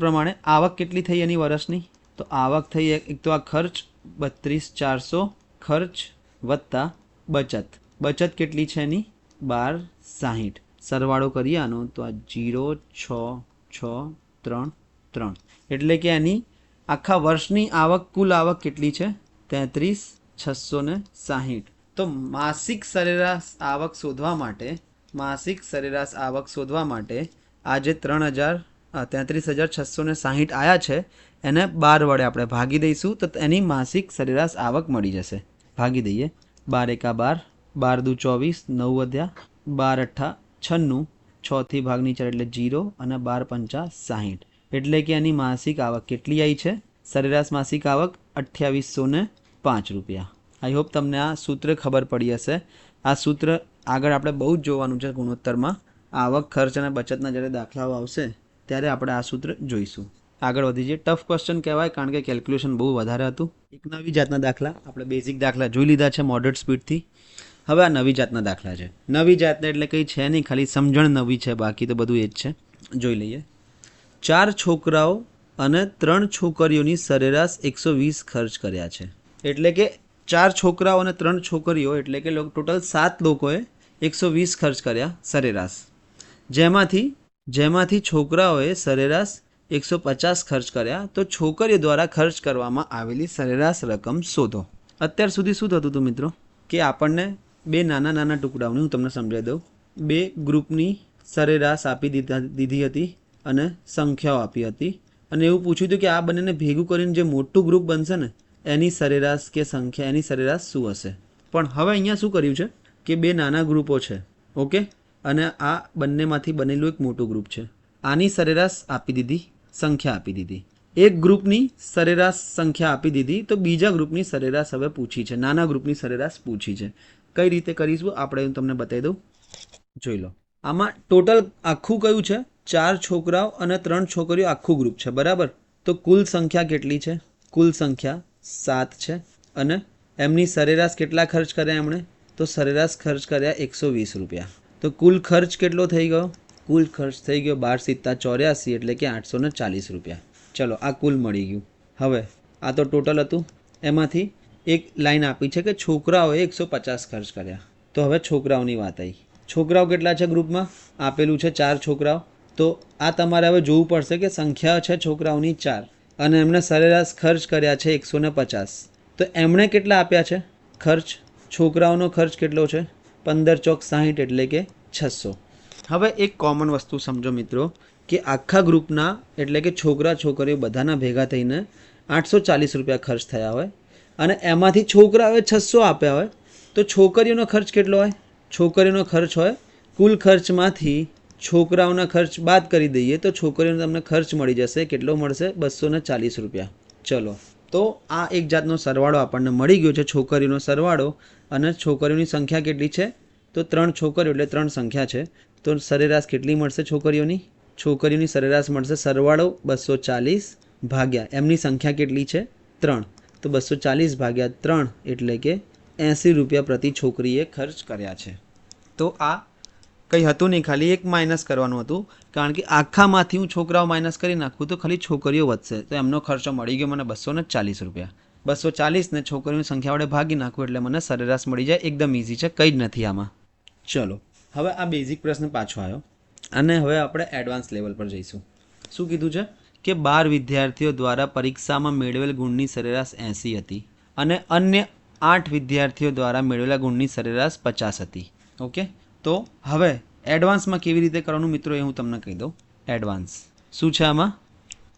પ્રમાણે આવક કેટલી થઈ એની વર્ષની? તો આવક થઈ એક તો આ ખર્ચ 32,400 ખર્ચ વત્તા બચત. બચત કેટલી છે એની? 1260. સરવાળો કરીએ આનો તો આ 0, 6, 6, 3, 3. એટલે કે એની આખા વર્ષની આવક, કુલ આવક કેટલી છે? 33,660. તો માસિક સરેરાશ આવક શોધવા માટે આ જે 33,660 આયા છે એને 12 વડે આપણે ભાગી દઈશું તો એની માસિક સરેરાશ આવક મળી જશે. ભાગી દઈએ. 12 એકા 12, 12 દુ 24, 9 વધ્યા, 12 અઠ્ઠા 96, 6 થી ભાગની 4 એટલે 0 અને 12 પંચા 60. એટલે કે એની માસિક આવક કેટલી આવી છે? સરેરાશ માસિક આવક 2805 રૂપિયા. આઈ હોપ તમને આ સૂત્ર ખબર પડી હશે. આ સૂત્ર આગળ આપણે બહુ જ જોવાનું છે ગુણોત્તરમાં. આવક, ખર્ચ અને બચતના જ્યારે દાખલાઓ આવશે ત્યારે આપણે આ સૂત્ર જોઈશું. આગળ વધી જઈએ. ટફ ક્વેશ્ચન કહેવાય કારણ કે કેલ્ક્યુલેશન બહુ વધારે હતું. એક નવી જાતના દાખલા, આપણે બેઝિક દાખલા જોઈ લીધા છે મોડરેટ સ્પીડથી. હવે આ નવી જાતના દાખલા છે. નવી જાતના એટલે કંઈ છે નહીં, ખાલી સમજણ નવી છે, બાકી તો બધું એ જ છે. જોઈ લઈએ. 4 છોકરાઓ અને 3 છોકરીઓની સરેરાશ 120 ખર્ચ કર્યા છે. એટલે કે 4 છોકરાઓ અને 3 છોકરીઓ એટલે કે ટોટલ 7 લોકોએ 120 ખર્ચ કર્યા સરેરાશ. જેમાંથી છોકરાઓએ સરેરાશ 150 ખર્ચ કર્યા. તો છોકરીઓ દ્વારા ખર્ચ કરવામાં આવેલી સરેરાશ રકમ શોધો. અત્યાર સુધી શું થતું હતું મિત્રો કે આપણને બે નાના નાના ટુકડાઓની, હું તમને સમજાવી દઉં, બે ગ્રુપની સરેરાશ આપી દીધી હતી અને સંખ્યાઓ આપી હતી અને એવું પૂછ્યું હતું કે આ બંનેને ભેગું કરીને જે મોટું ગ્રુપ બનશે ને એની સરેરાશ કે સંખ્યા, એની સરેરાશ શું હશે? પણ હવે અહીંયા શું કર્યું છે કે બે નાના ગ્રુપો છે, ઓકે, અને આ બંનેમાંથી બનેલું એક મોટું ગ્રુપ છે. આની સરેરાશ આપી દીધી, સંખ્યા આપી દીધી. એક ગ્રુપની સરેરાશ સંખ્યા આપી દીધી તો બીજા ગ્રુપની સરેરાશ હવે પૂછી છે, નાના ગ્રુપની સરેરાશ પૂછી છે. કઈ રીતે કરીશું આપણે હું તમને બતાવી દઉં. જોઈ લો. આમાં ટોટલ આખું કયું છે? 4 છોકરાઓ અને 3 છોકરીઓ આખું ગ્રુપ છે, બરાબર. તો કુલ સંખ્યા કેટલી છે? કુલ સંખ્યા 7 છે અને એમની સરેરાશ કેટલા ખર્ચ કર્યા એમણે? તો સરેરાશ ખર્ચ કર્યા 120 રૂપિયા. તો કુલ ખર્ચ કેટલો થઈ ગયો? કુલ ખર્ચ થઈ ગયો 12 × 84 એટલે કે 840 રૂપિયા. ચલો, આ કુલ મળી ગયું. હવે આ તો ટોટલ હતું, એમાંથી એક લાઈન આપી છે કે છોકરાઓએ 150 ખર્ચ કર્યા. તો હવે છોકરાઓની વાત આવી. છોકરાઓ કેટલા છે ગ્રુપમાં? આપેલું છે 4 છોકરાઓ. તો આ તમારે હવે જોવું પડશે કે સંખ્યા છે છોકરાઓની 4 અને એમણે સરેરાશ ખર્ચ કર્યા છે 150. તો એમણે કેટલા આપ્યા છે ખર્ચ? છોકરાઓનો ખર્ચ કેટલો છે? 15 ચોક 60 એટલે કે 600. હવે એક કોમન વસ્તુ સમજો મિત્રો કે આખા ગ્રુપના એટલે કે છોકરા છોકરીઓ બધાના ભેગા થઈને 840 રૂપિયા ખર્ચ થયા હોય અને એમાંથી છોકરાઓએ 600 આપ્યા હોય તો છોકરીઓનો ખર્ચ કેટલો હોય? છોકરીઓનો ખર્ચ હોય, કુલ ખર્ચમાંથી છોકરાઓના ખર્ચ બાદ કરી દઈએ તો છોકરીઓનો તમને ખર્ચ મળી જશે. કેટલો મળશે? 240 રૂપિયા. ચલો, તો આ એક જાતનો સરવાળો આપણને મળી ગયો છે, છોકરીઓનો સરવાળો. અને છોકરીઓની સંખ્યા કેટલી છે? તો 3 છોકરીઓ એટલે 3 સંખ્યા છે. તો સરેરાશ કેટલી મળશે છોકરીઓની? છોકરીઓની સરેરાશ મળશે સરવાળો 240 ભાગ્યા એમની સંખ્યા કેટલી છે? 3. તો 240 ભાગ્યા 3 એટલે કે 80 રૂપિયા પ્રતિ છોકરીએ ખર્ચ કર્યા છે. તો આ કંઈ હતું નહીં, ખાલી એક માઇનસ કરવાનું હતું કારણ કે આખામાંથી હું છોકરાઓ માઇનસ કરી નાખું તો ખાલી છોકરીઓ વધશે. તો એમનો ખર્ચો મળી ગયો મને 240 રૂપિયા. 240 ને છોકરીઓની સંખ્યા વડે ભાગી નાખું એટલે મને સરેરાશ મળી જાય. એકદમ ઇઝી છે, કંઈ જ નથી આમાં. ચલો હવે આ બેઝિક પ્રશ્ન પાછો આવ્યો અને હવે આપણે એડવાન્સ લેવલ પર જઈશું. શું કીધું છે કે 12 વિદ્યાર્થીઓ દ્વારા પરીક્ષામાં મેળવેલ ગુણની સરેરાશ 80 હતી અને અન્ય 8 વિદ્યાર્થીઓ દ્વારા મેળવેલા ગુણની સરેરાશ 50 હતી. ઓકે, તો હવે એડવાન્સમાં કેવી રીતે કરવાનું મિત્રો એ હું તમને કહી દઉં. એડવાન્સ શું છે આમાં?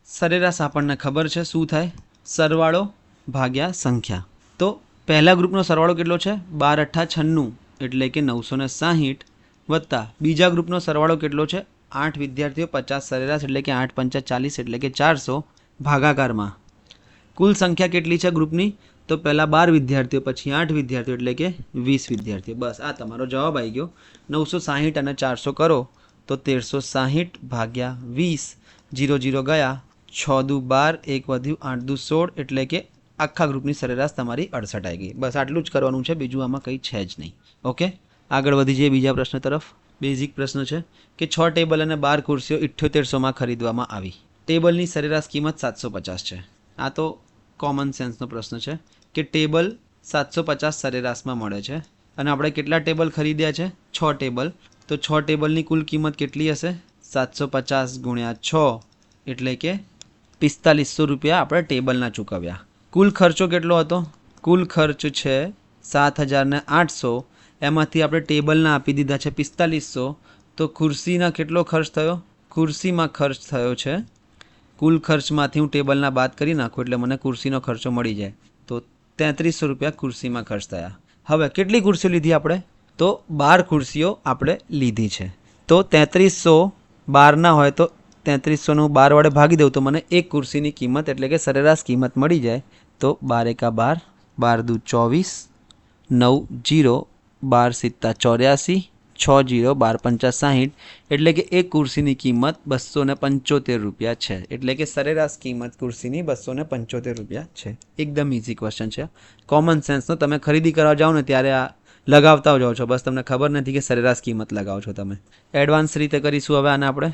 સરેરાશ આપણને ખબર છે શું થાય, સરવાળો ભાગ્યા સંખ્યા. તો પહેલા ગ્રુપનો સરવાળો કેટલો છે? 12 અઠ્ઠા 96 એટલે કે 960 વત્તા બીજા ગ્રુપનો સરવાળો કેટલો છે? 8 વિદ્યાર્થીઓ 50 સરેરાશ એટલે કે 8 પંચા 40 એટલે કે 400 ભાગાકારમાં કુલ સંખ્યા કેટલી છે ગ્રુપની? તો પહેલાં 12 વિદ્યાર્થીઓ પછી 8 વિદ્યાર્થીઓ એટલે કે 20 વિદ્યાર્થીઓ. બસ આ તમારો જવાબ આવી ગયો. 960 અને 400 કરો તો 1360 ભાગ્યા 20, 0 0 ગયા, 6 દુ 12, 1 વધ્યું 8 દુ 16 એટલે કે આખા ગ્રુપની સરેરાશ તમારી 68 આવી ગઈ. બસ આટલું જ કરવાનું છે, બીજું આમાં કંઈ છે જ નહીં. ઓકે, આગળ વધી જઈએ બીજા પ્રશ્ન તરફ. બેઝિક પ્રશ્ન છે કે 6 ટેબલ અને 12 ખુરશીઓ 7800માં ખરીદવામાં આવી. ટેબલની સરેરાશ કિંમત 750 છે. આ તો કોમન સેન્સનો પ્રશ્ન છે કે ટેબલ 750 સરેરાશમાં મળે છે અને આપણે કેટલા ટેબલ ખરીદ્યા છે? 6 ટેબલ. તો 6 ટેબલની કુલ કિંમત કેટલી હશે? 750 ગુણ્યા 6 એટલે કે 4500 રૂપિયા આપણે ટેબલના ચૂકવ્યા. કુલ ખર્ચો કેટલો હતો? કુલ ખર્ચ છે 7800. એમાંથી આપણે ટેબલના આપી દીધા છે 4500. તો ખુરશીના કેટલો ખર્ચ થયો? ખુરશીમાં ખર્ચ થયો છે, કુલ ખર્ચમાંથી હું ટેબલના બાદ કરી નાખું એટલે મને ખુરશીનો ખર્ચો મળી જાય. તો 3300 રૂપિયા ખુરશીમાં ખર્ચ થયા. હવે કેટલી ખુરશીઓ લીધી આપણે? તો 12 ખુરશીઓ આપણે લીધી છે. તો 3300 12 હોય તો 3300નું 12 વડે ભાગી દઉં તો મને એક ખુરશીની કિંમત એટલે કે સરેરાશ કિંમત મળી જાય. તો 12 એકા 12, 12 દુ 24, 9 0, 12 સિત્તા 84, 6 0, 12 પંચા 60 એટલે કે એક ખુરશીની કિંમત 275 રૂપિયા છે. એટલે કે સરેરાશ કિંમત ખુરશીની 275 રૂપિયા છે. એકદમ ઇઝી ક્વેશ્ચન છે, કોમન સેન્સનો. તમે ખરીદી કરવા જાઓ ને ત્યારે આ લગાવતા જાઓ છો, બસ તમને ખબર નથી કે સરેરાશ કિંમત લગાવો છો તમે. એડવાન્સ રીતે કરીશું હવે આને આપણે.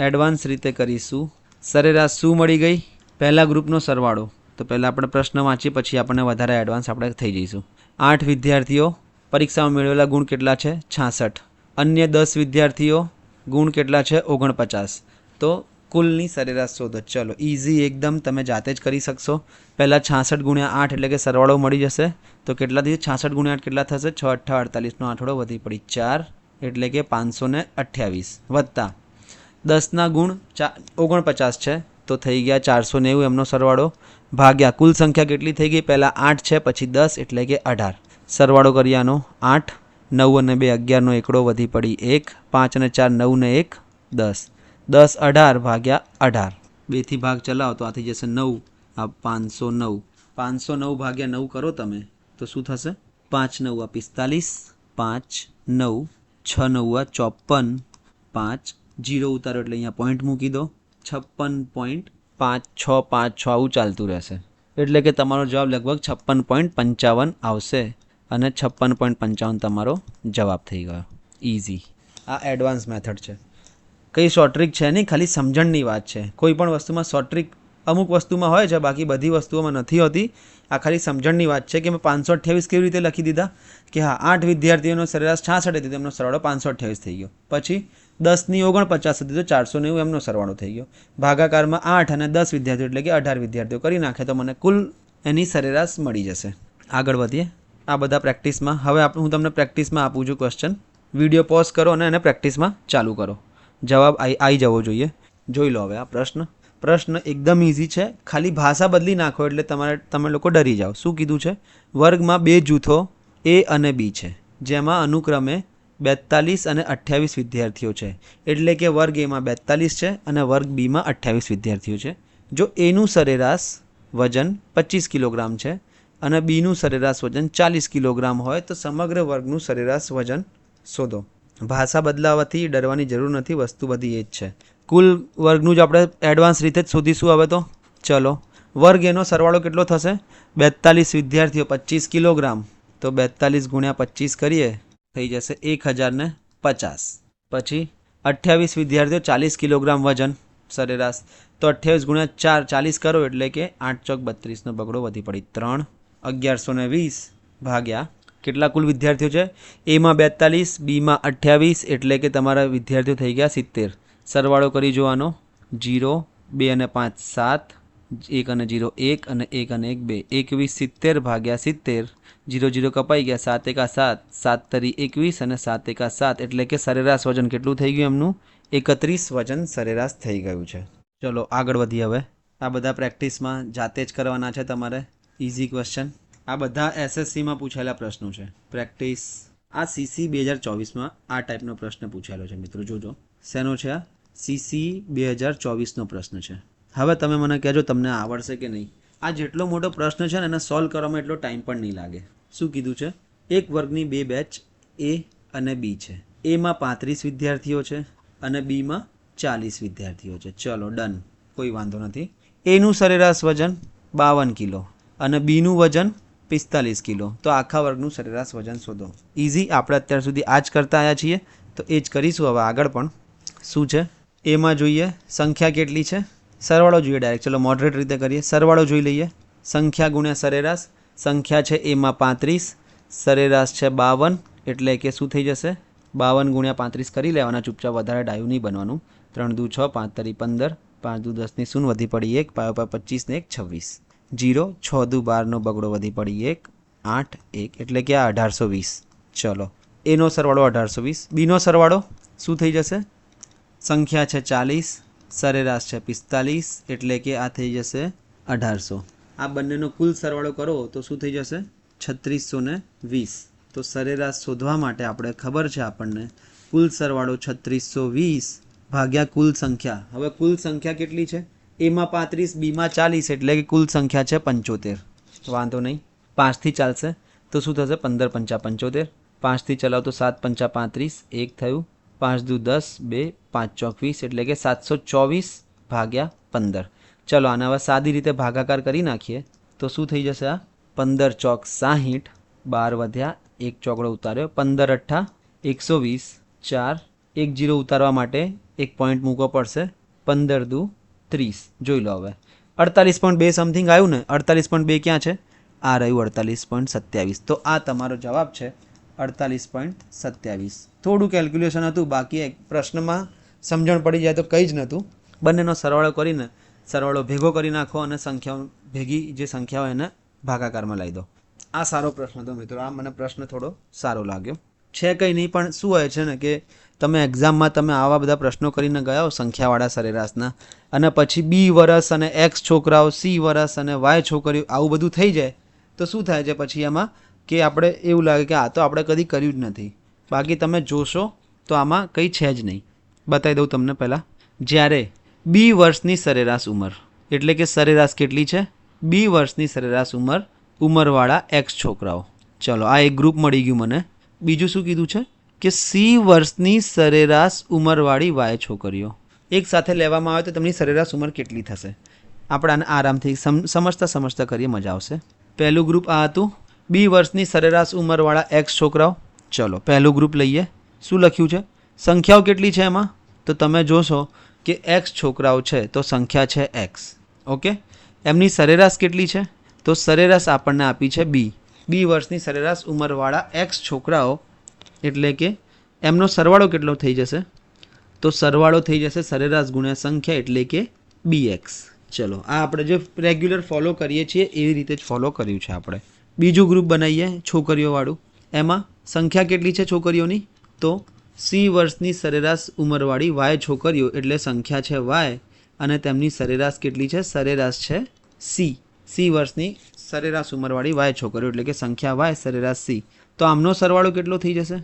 એડવાન્સ રીતે કરીશું. સરેરાશ શું મળી ગઈ? પહેલા ગ્રુપનો સરવાળો. તો પહેલાં આપણે પ્રશ્ન વાંચીએ પછી આપણને વધારે એડવાન્સ આપણે થઈ જઈશું. 8 વિદ્યાર્થીઓ પરીક્ષામાં મેળવેલા ગુણ કેટલા છે? 66. અન્ય 10 વિદ્યાર્થીઓ ગુણ કેટલા છે? 49. તો કુલની સરેરાશ શોધો. ચલો ઇઝી એકદમ, તમે જાતે જ કરી શકશો. પહેલાં 66 ગુણ્યા 8 એટલે કે સરવાળો મળી જશે. તો કેટલા થશે? 66 ગુણ્યા 8 કેટલા થશે? 6 અઠ્ઠા 48નો આઠડો વધી પડી 4 એટલે કે 528 વત્તા 10ના ગુણ 49 છે તો થઈ ગયા 490 એમનો સરવાળો ભાગ્યા કુલ સંખ્યા કેટલી થઈ ગઈ? પહેલાં 8 છે પછી 10 એટલે કે 18. સરવાળો કરીએ આનો 8, 9 અને 2 11નો એકડો વધી પડી 1, 5 અને 4 9 ને 1 10, 10 18 ભાગ્યા 18. 2થી ભાગ ચલાવો તો આ થઈ જશે 9, આ 509. 509 ભાગ્યા 9 કરો તમે તો શું થશે? 5 9 45, 5 9, 6 9 54, 5 0 ઉતારો એટલે અહીંયા પોઈન્ટ મૂકી દો. 56.565 આવું ચાલતું રહેશે એટલે કે તમારો જવાબ લગભગ 56.55 આવશે અને 56.55 તમારો જવાબ થઈ ગયો. ઇઝી. આ એડવાન્સ મેથડ છે, કંઈ શોર્ટ ટ્રીક છે નહીં, ખાલી સમજણની વાત છે. કોઈ પણ વસ્તુમાં શોર્ટ ટ્રીક અમુક વસ્તુમાં હોય છે, બાકી બધી વસ્તુઓમાં નથી હોતી. આ ખાલી સમજણની વાત છે કે મેં 528 કેવી રીતે લખી દીધા કે હા 8 વિદ્યાર્થીઓનો સરેરાશ 66 હતી, તેમનો સરવાળો 528 થઈ ગયો. પછી 10ની 49 હતી તો 490 એમનો સરવાળો થઈ ગયો. ભાગાકારમાં 8 અને 10 વિદ્યાર્થીઓ એટલે કે 18 વિદ્યાર્થીઓ કરી નાખે તો મને કુલ એની સરેરાશ મળી જશે. આગળ વધીએ આ બધા પ્રેક્ટિસમાં. હવે હું તમને પ્રેક્ટિસમાં આપું છું ક્વેશ્ચન. વિડીયો પોઝ કરો અને એને પ્રેક્ટિસમાં ચાલુ કરો. જવાબ આવી જવો જોઈએ. જોઈ લો હવે આ પ્રશ્ન એકદમ ઇઝી છે, ખાલી ભાષા બદલી નાખો એટલે તમે લોકો ડરી જાઓ. શું કીધું છે? વર્ગમાં 2 જૂથો એ અને બી છે જેમાં અનુક્રમે 42 અને 28 વિદ્યાર્થીઓ છે. એટલે કે વર્ગ એમાં 42 છે અને વર્ગ બીમાં 28 વિદ્યાર્થીઓ છે. જો એનું સરેરાશ વજન 25 કિલોગ્રામ છે અને બીનું સરેરાશ વજન 40 કિલોગ્રામ હોય તો સમગ્ર વર્ગનું સરેરાશ વજન શોધો. ભાષા બદલાવાથી ડરવાની જરૂર નથી, વસ્તુ બધી એ જ છે. કુલ વર્ગનું જ આપણે એડવાન્સ રીતે જ શોધીશું હવે તો. ચલો, વર્ગ એનો સરવાળો કેટલો થશે? 42 વિદ્યાર્થીઓ 25 કિલોગ્રામ, તો 42 ગુણ્યા 25 કરીએ થઈ જશે 1050. પછી 28 વિદ્યાર્થીઓ 40 કિલોગ્રામ વજન, સરેરાશ. તો 28 ગુણ્યા 4 40 કરો એટલે કે 8 ચોક 32નો બગડો વધી પડી 3. 1120 ભાગ્યા કેટલા કુલ વિદ્યાર્થીઓ છે? એમાં 42, બીમાં 28 એટલે કે તમારા વિદ્યાર્થીઓ થઈ ગયા 70. સરવાળો કરી જોવાનો. 0 2 અને 5 7, 1 અને 0 1 અને 1 અને 1 2. 21 70 ભાગ્યા 70. 0 0 કપાઈ ગયા. 7 એકા 7, 7 તરી 21 અને 7 એકા 7 એટલે કે સરેરાશ વજન કેટલું થઈ ગયું એમનું? 31 વજન સરેરાશ થઈ ગયું છે. ચલો આગળ વધીએ હવે. આ બધા પ્રેક્ટિસમાં જાતે જ કરવાના છે તમારે. Easy question. આ બધા એસએસસીમાં પૂછાયેલા પ્રશ્નો છે. પ્રેક્ટિસ. આ સીસી 2024માં આ ટાઈપનો પ્રશ્ન પૂછાયેલો છે મિત્રો, જોજો. શેનો છે આ? સીસી 2024નો પ્રશ્ન છે. હવે તમે મને કહેજો તમને આવડશે કે નહીં. આ જેટલો મોટો પ્રશ્ન છે ને એને સોલ્વ કરવામાં એટલો ટાઈમ પણ નહીં લાગે. શું કીધું છે? એક વર્ગની 2 બેચ એ અને બી છે. એમાં 35 વિદ્યાર્થીઓ છે અને બીમાં 40 વિદ્યાર્થીઓ છે. ચલો ડન, કોઈ વાંધો નથી. એનું સરેરાશ વજન 52 કિલો અને બીનું વજન 45 કિલો. તો આખા વર્ગનું સરેરાશ વજન શોધો. ઇઝી. આપણે અત્યાર સુધી આ જ કરતા આવ્યા છીએ તો એ જ કરીશું હવે આગળ પણ. શું છે એમાં જોઈએ? સંખ્યા કેટલી છે? સરવાળો જોઈએ ડાયરેક્ટ. ચલો મોડરેટ રીતે કરીએ. સરવાળો જોઈ લઈએ. સંખ્યા ગુણ્યા સરેરાશ. સંખ્યા છે એમાં 35, સરેરાશ છે 52 એટલે કે શું થઈ જશે? 52 ગુણ્યા 35 કરી લેવાના. ચૂપચાપ વધારે ડાયું નહીં બનવાનું. 3 દુ 6, 5 તરી 15, 5 દુ 10 ની શૂન્ય વધી પડી 1, 5 25 ને 1 26. 0 6 દુ 12નો બગડો વધી પડી 1, 8 1 એટલે કે આ 1820. ચલો એનો સરવાળો 1820. બીનો સરવાળો શું થઈ જશે? સંખ્યા છે 40, સરેરાશ છે 45 એટલે કે આ થઈ જશે 1800. આ બંનેનો કુલ સરવાળો કરો તો શું થઈ જશે? 3620. તો સરેરાશ શોધવા માટે આપણે ખબર છે આપણને કુલ સરવાળો 3620 ભાગ્યા કુલ સંખ્યા. હવે કુલ સંખ્યા કેટલી છે? એમાં 35, બીમાં 40 એટલે કે કુલ સંખ્યા છે 75. વાંધો નહીં, 5થી ચાલશે તો શું થશે? 15 5 75. 5થી ચલાવો તો 7 5 35, 1 થયું. 5 દુ 10, 2 5 ચોક 20 એટલે કે 724 ભાગ્યા 15. ચલો આને હવે સાદી રીતે ભાગાકાર કરી નાખીએ તો શું થઈ જશે? આ 15 ચોક 60, 12 વધ્યા, 1 ચોકડો ઉતાર્યો, 15 અઠ્ઠા 120, 4 1 0 ઉતારવા માટે એક પોઈન્ટ મૂકવો પડશે. 15 દુ 30. જોઈ લો હવે 48.2 સમથિંગ આવ્યું ને? 48.2 ક્યાં છે? આ રહ્યું 48.27. તો આ તમારો જવાબ છે 48.27. થોડું કેલ્ક્યુલેશન હતું, બાકી એક પ્રશ્નમાં સમજણ પડી જાય તો કંઈ જ નહોતું. બંનેનો સરવાળો કરીને સરવાળો ભેગો કરી નાખો અને સંખ્યાઓ ભેગી જે સંખ્યા હોય એને ભાગાકારમાં લઈ દો. આ સારો પ્રશ્ન હતો મિત્રો. આ મને પ્રશ્ન થોડો સારો લાગ્યો છે. કંઈ નહીં, પણ શું હોય છે ને કે તમે એક્ઝામમાં તમે આવા બધા પ્રશ્નો કરીને ગયા હો સંખ્યાવાળા સરેરાશના, અને પછી બી વર્ષ અને એક્સ છોકરાઓ, સી વર્ષ અને વાય છોકરીઓ આવું બધું થઈ જાય તો શું થાય છે પછી એમાં કે આપણે એવું લાગે કે આ તો આપણે કદી કર્યું જ નથી. બાકી તમે જોશો તો આમાં કંઈ છે જ નહીં. બતાવી દઉં તમને પહેલાં. જ્યારે બી વર્ષની સરેરાશ ઉંમર એટલે કે સરેરાશ કેટલી છે? બી વર્ષની સરેરાશ ઉંમરવાળા એક્સ છોકરાઓ. ચલો આ એક ગ્રુપ મળી ગયું મને. બીજું શું કીધું છે કે સી વર્ષની સરેરાશ ઉંમરવાળી વાય છોકરીઓ. એક સાથે લેવામાં આવે તો તેમની સરેરાશ ઉંમર કેટલી થશે? આપણે આને આરામથી સમજતા કરીએ, મજા આવશે. પહેલું ગ્રુપ આ હતું, બી વર્ષની સરેરાશ ઉંમરવાળા એક્સ છોકરાઓ. ચલો પહેલું ગ્રુપ લઈએ. શું લખ્યું છે? સંખ્યાઓ કેટલી છે એમાં? તો તમે જોશો કે એક્સ છોકરાઓ છે તો સંખ્યા છે એક્સ. ઓકે, એમની સરેરાશ કેટલી છે? તો સરેરાશ આપણને આપી છે બી. બી વર્ષની સરેરાશ ઉંમરવાળા એક્સ છોકરાઓ એટલે કે એમનો સરવાળો કેટલો થઈ જશે? તો સરવાળો થઈ જશે સરેરાશ ગુણ્યા સંખ્યા એટલે કે બી એક્સ. ચલો આ આપણે જે રેગ્યુલર ફોલો કરીએ છીએ એવી રીતે જ ફોલો કર્યું છે આપણે. બીજું ગ્રુપ બનાવીએ છોકરીઓવાળું. એમાં સંખ્યા કેટલી છે છોકરીઓની? તો સી વર્ષની સરેરાશ ઉંમરવાળી વાય છોકરીઓ એટલે સંખ્યા છે વાય અને તેમની સરેરાશ કેટલી છે? સરેરાશ છે સી. સી વર્ષની સરેરાશ ઉંમરવાળી વાય છોકરીઓ એટલે કે સંખ્યા વાય સરેરાશ સી. તો આમનો સરવાળો કેટલો થઈ જશે?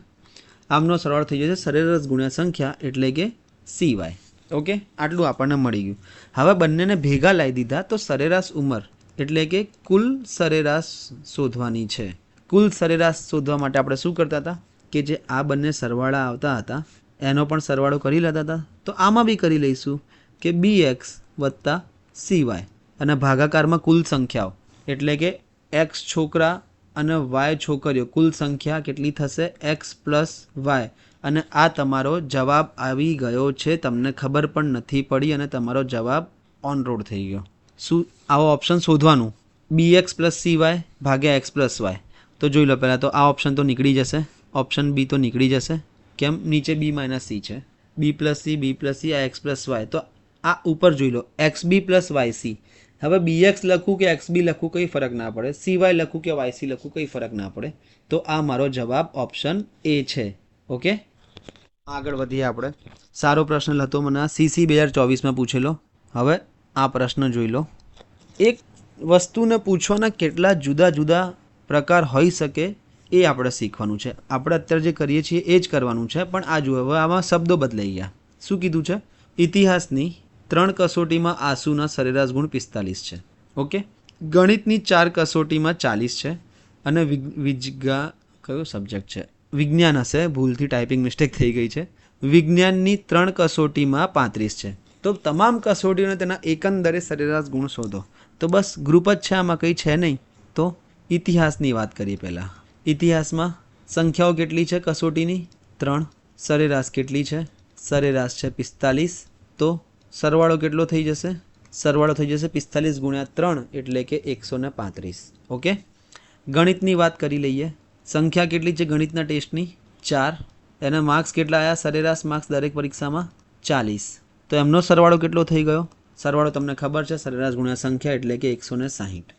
આમનો સરવાળો થઈ જશે સરેરાશ ગુણ્યા સંખ્યા એટલે કે સી વાય. ઓકે, આટલું આપણને મળી ગયું. હવે બંનેને ભેગા લાવી દીધા તો સરેરાશ ઉંમર એટલે કે કુલ સરેરાશ શોધવાની છે. કુલ સરેરાશ શોધવા માટે આપણે શું કરતા હતા કે જે આ બંને સરવાળા આવતા હતા એનો પણ સરવાળો કરી લેતા હતા. તો આમાં બી કરી લઈશું કે બી એક્સ વત્તા સી વાય અને ભાગાકારમાં કુલ સંખ્યાઓ એટલે કે એક્સ છોકરા અને વાય છોકરીઓ કુલ સંખ્યા કેટલી થશે? એક્સ પ્લસ વાય અને આ તમારો જવાબ આવી ગયો છે, તમને ખબર પણ નથી પડી અને તમારો જવાબ ઓન રોડ થઈ ગયો. શું આવો ઓપ્શન શોધવાનું? BX + CY / X + Y. તો જોઈ લો પહેલાં તો આ ઓપ્શન તો નીકળી જશે, ઓપ્શન બી તો નીકળી જશે. કેમ? નીચે B - C છે. B + C B + C આ X + Y. તો આ ઉપર જોઈ લો XB + YC. હવે BX લખું કે XB લખું કંઈ ફરક ના પડે, CY લખું કે YC લખું કંઈ ફરક ના પડે. તો આ મારો જવાબ ઓપ્શન A છે. ઓકે, આગળ વધીએ આપણે. સારો પ્રશ્ન હતો મને આ CC 2024માં પૂછેલો. હવે આ પ્રશ્ન જોઈ લો. એક વસ્તુને પૂછવાના કેટલા જુદા જુદા પ્રકાર હોઈ શકે એ આપણે શીખવાનું છે. આપણે અત્યારે જે કરીએ છીએ એ જ કરવાનું છે, પણ આ જુઓ હવે આમાં શબ્દો બદલાઈ ગયા. શું કીધું છે? ઇતિહાસની 3 કસોટીમાં આંસુના સરેરાશ ગુણ 45 છે. ઓકે, ગણિતની 4 કસોટીમાં 40 છે અને કયો સબ્જેક્ટ છે? વિજ્ઞાન હશે, ભૂલથી ટાઈપિંગ મિસ્ટેક થઈ ગઈ છે. વિજ્ઞાનની 3 કસોટીમાં 35 છે. તો તમામ કસોટીઓને તેના એકંદરે સરેરાશ ગુણ શોધો. તો બસ ગ્રુપ જ છે, આમાં કંઈ છે નહીં. તો ઇતિહાસની વાત કરીએ પહેલાં. ઇતિહાસમાં સંખ્યાઓ કેટલી છે કસોટીની? 3. સરેરાશ કેટલી છે? સરેરાશ છે 45. તો સરવાળો કેટલો થઈ જશે? સરવાળો થઈ જશે 45 × 3 એટલે કે 135. ઓકે, ગણિતની વાત કરી લઈએ. સંખ્યા કેટલી છે ગણિતના ટેસ્ટની? 4. એના માર્ક્સ કેટલા આવ્યા? સરેરાશ માર્ક્સ દરેક પરીક્ષામાં 40. તો એમનો સરવાળો કેટલો થઈ ગયો? સરવાળો તમને ખબર છે, સરેરાશ ગુણ્યા સંખ્યા એટલે કે 160.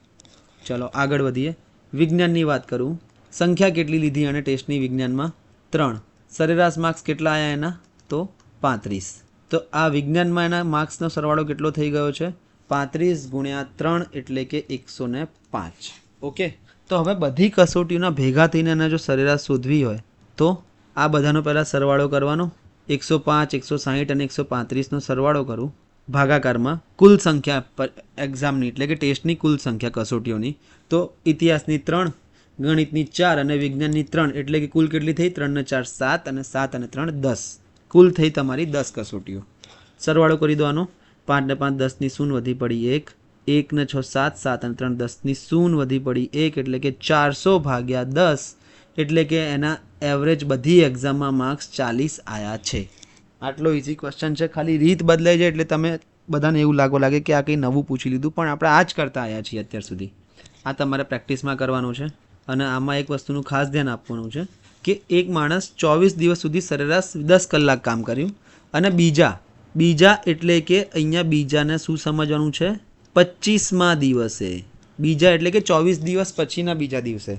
ચલો આગળ વધીએ. વિજ્ઞાનની વાત કરું. સંખ્યા કેટલી લીધી અને ટેસ્ટની વિજ્ઞાનમાં? 3. સરેરાશ માર્ક્સ કેટલા આવ્યા એના? તો 35. તો આ વિજ્ઞાનમાં એના માર્ક્સનો સરવાળો કેટલો થઈ ગયો છે? 35 × 3 એટલે કે 105. ઓકે, તો હવે બધી કસોટીઓના ભેગા થઈને એના જો સરેરાશ શોધવી હોય તો આ બધાનો પહેલાં સરવાળો કરવાનો. 105, 160 અને 135નો સરવાળો કરું ભાગાકારમાં કુલ સંખ્યા પર એક્ઝામની એટલે કે ટેસ્ટની કુલ સંખ્યા કસોટીઓની. તો ઇતિહાસની 3, ગણિતની 4 અને વિજ્ઞાનની 3 એટલે કે કુલ કેટલી થઈ? 3 ને 4 7 અને 7 અને 3 10. કુલ થઈ તમારી 10 કસોટીઓ. સરવાળો કરી દો આનો. 5 ને 5 10 ની શૂન્ય વધી પડી 1. 1 ને 6 7, 7 અને 3 10 ની શૂન્ય વધી પડી 1 એટલે કે 400 / 10 એટલે કે એના એવરેજ બધી એક્ઝામમાં માર્ક્સ 40 આવ્યા છે. આટલો ઇઝી ક્વેશ્ચન છે. ખાલી રીત બદલાઈ જાય એટલે તમે બધાને એવું લાગે કે આ કંઈ નવું પૂછી લીધું, પણ આપણે આ જ કરતા આવ્યા છીએ અત્યાર સુધી. આ તમારે પ્રેક્ટિસમાં કરવાનું છે. અને આમાં એક વસ્તુનું ખાસ ધ્યાન આપવાનું છે કે એક માણસ 24 દિવસ સુધી સરેરાશ 10 કલાક કામ કર્યું અને બીજા એટલે કે અહીંયા બીજાને શું સમજવાનું છે? 25મા દિવસે. બીજા એટલે કે 24 દિવસ પછીના બીજા દિવસે,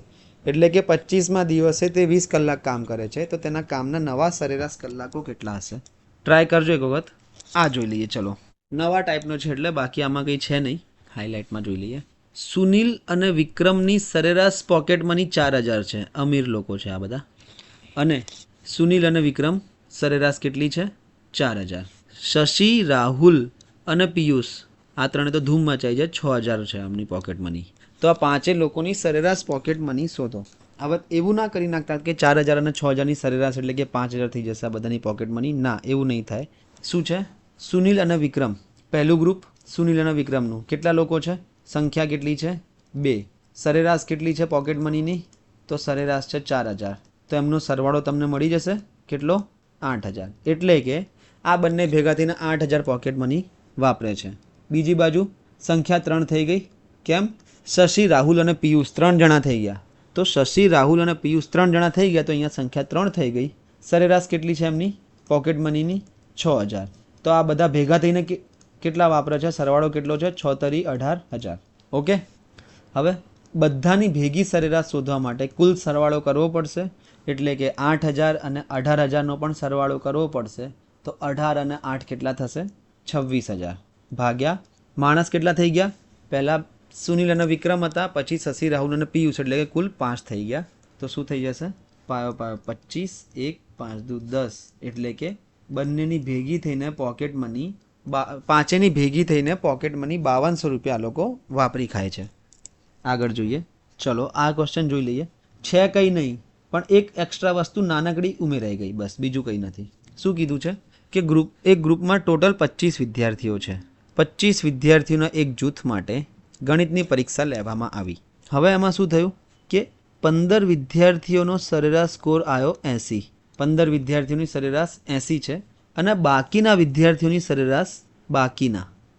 એટલે કે 25મા દિવસે તે 20 કલાક કામ કરે છે. તો તેના કામના નવા સરેરાશ કલાકો કેટલા હશે? ટ્રાય કરજો એક વખત. આ જોઈ લઈએ. ચલો, નવા ટાઈપનો છે એટલે બાકી આમાં કંઈ છે નહીં. હાઇલાઇટમાં જોઈ લઈએ. સુનિલ અને વિક્રમની સરેરાશ પોકેટ મની 4000 છે. અમીર લોકો છે આ બધા. અને સુનિલ અને વિક્રમ સરેરાશ કેટલી છે? 4000. શશી, રાહુલ અને પિયુષ આ ત્રણે તો ધૂમ મચાઈ જાય, 6000 છે આમની પોકેટ મની. તો આ 5 લોકોની સરેરાશ પોકેટ મની શોધો. હવે એવું ના કરી નાખતા કે 4000 અને 6000ની સરેરાશ એટલે કે 5000 થઈ જશે આ બધાની પોકેટ મની. ના, એવું નહીં થાય. શું છે? સુનિલ અને વિક્રમ પહેલું ગ્રુપ. સુનિલ અને વિક્રમનું કેટલા લોકો છે? સંખ્યા કેટલી છે? 2. સરેરાશ કેટલી છે પોકેટ મનીની? તો સરેરાશ છે 4000. તો એમનો સરવાળો તમને મળી જશે કેટલો? 8000. એટલે કે આ બંને ભેગા થઈને 8000 પોકેટ મની વાપરે છે. બીજી બાજુ સંખ્યા 3 થઈ ગઈ. કેમ? શશી, રાહુલ અને પિયુષ 3 જણા થઈ ગયા. તો શશી, રાહુલ અને પિયુષ 3 જણા થઈ ગયા તો અહીંયા સંખ્યા 3 થઈ ગઈ. સરેરાશ કેટલી છે એમની પોકેટ મનીની? 6000. તો આ બધા ભેગા થઈને કેટલા વાપરે છે? સરવાળો કેટલો છે? 6 તરી 18000. ઓકે, હવે બધાની ભેગી સરેરાશ શોધવા માટે કુલ સરવાળો કરવો પડશે. એટલે કે 8000 અને 18000નો પણ સરવાળો કરવો પડશે. તો 18 અને 8 કેટલા થશે? 26000. ભાગ્યા માણસ કેટલા થઈ ગયા? પહેલાં સુનિલ અને વિક્રમ હતા, પછી શશી, રાહુલ અને પિયુષ એટલે કે કુલ 5 થઈ ગયા. તો શું થઈ જશે? 25, 1, 5 દુ 10 એટલે કે બંનેની ભેગી થઈને પોકેટ મની પાંચેની ભેગી થઈને પોકેટ મની 5200 રૂપિયા લોકો વાપરી ખાય છે. આગળ જોઈએ. ચલો આ ક્વેશ્ચન જોઈ લઈએ. છે કંઈ નહીં, પણ એક એક્સ્ટ્રા વસ્તુ નાનકડી ઉમેરાઈ ગઈ, બસ, બીજું કંઈ નથી. શું કીધું છે કે એક ગ્રુપમાં ટોટલ 25 વિદ્યાર્થીઓ છે. 25 વિદ્યાર્થીઓના એક જૂથ માટે ગણિતની પરીક્ષા લેવામાં આવી. હવે એમાં શું થયું કે 15 વિદ્યાર્થીઓનો સરેરાશ સ્કોર આવ્યો 80 15 વિદ્યાર્થીઓની સરેરાશ 80 છે અને બાકીના વિદ્યાર્થીઓની સરેરાશ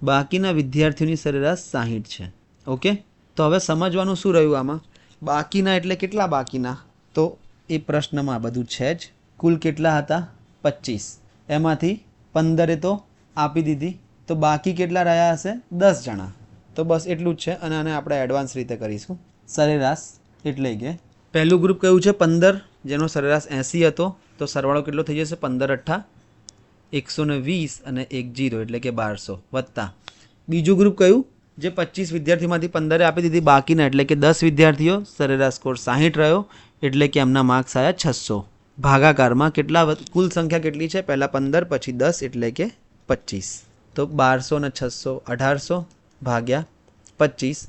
બાકીના વિદ્યાર્થીઓની સરેરાશ 60 છે. ઓકે, તો હવે સમજવાનું શું રહ્યું આમાં? બાકીના એટલે કેટલા બાકીના? તો એ પ્રશ્નમાં આ બધું છે જ. કુલ કેટલા હતા? 25. એમાંથી 15 તો આપી દીધી, તો બાકી કેટલા રહ્યા હશે? 10 જણા. તો બસ એટલું જ છે અને આને આપણે એડવાન્સ રીતે કરીશું. સરેરાશ એટલે કે પહેલું ગ્રુપ કયું છે? 15, જેનો સરેરાશ 80 હતો. તો સરવાળો કેટલો થઈ જશે? 15 અઠ્ઠા 120 અને 1 0 એટલે કે 1200 વત્તા બીજું ગ્રુપ કયું? જે 25 વિદ્યાર્થીમાંથી 15 આપી દીધી બાકીના એટલે કે 10 વિદ્યાર્થીઓ, સરેરાશ સ્કોર 60 રહ્યો એટલે કે એમના માર્ક્સ આવ્યા 600. ભાગાકારમાં કેટલા કુલ સંખ્યા કેટલી છે? પહેલાં 15 પછી 10 એટલે કે 25. તો 1200 અને 600 1800 ભાગ્યા 25.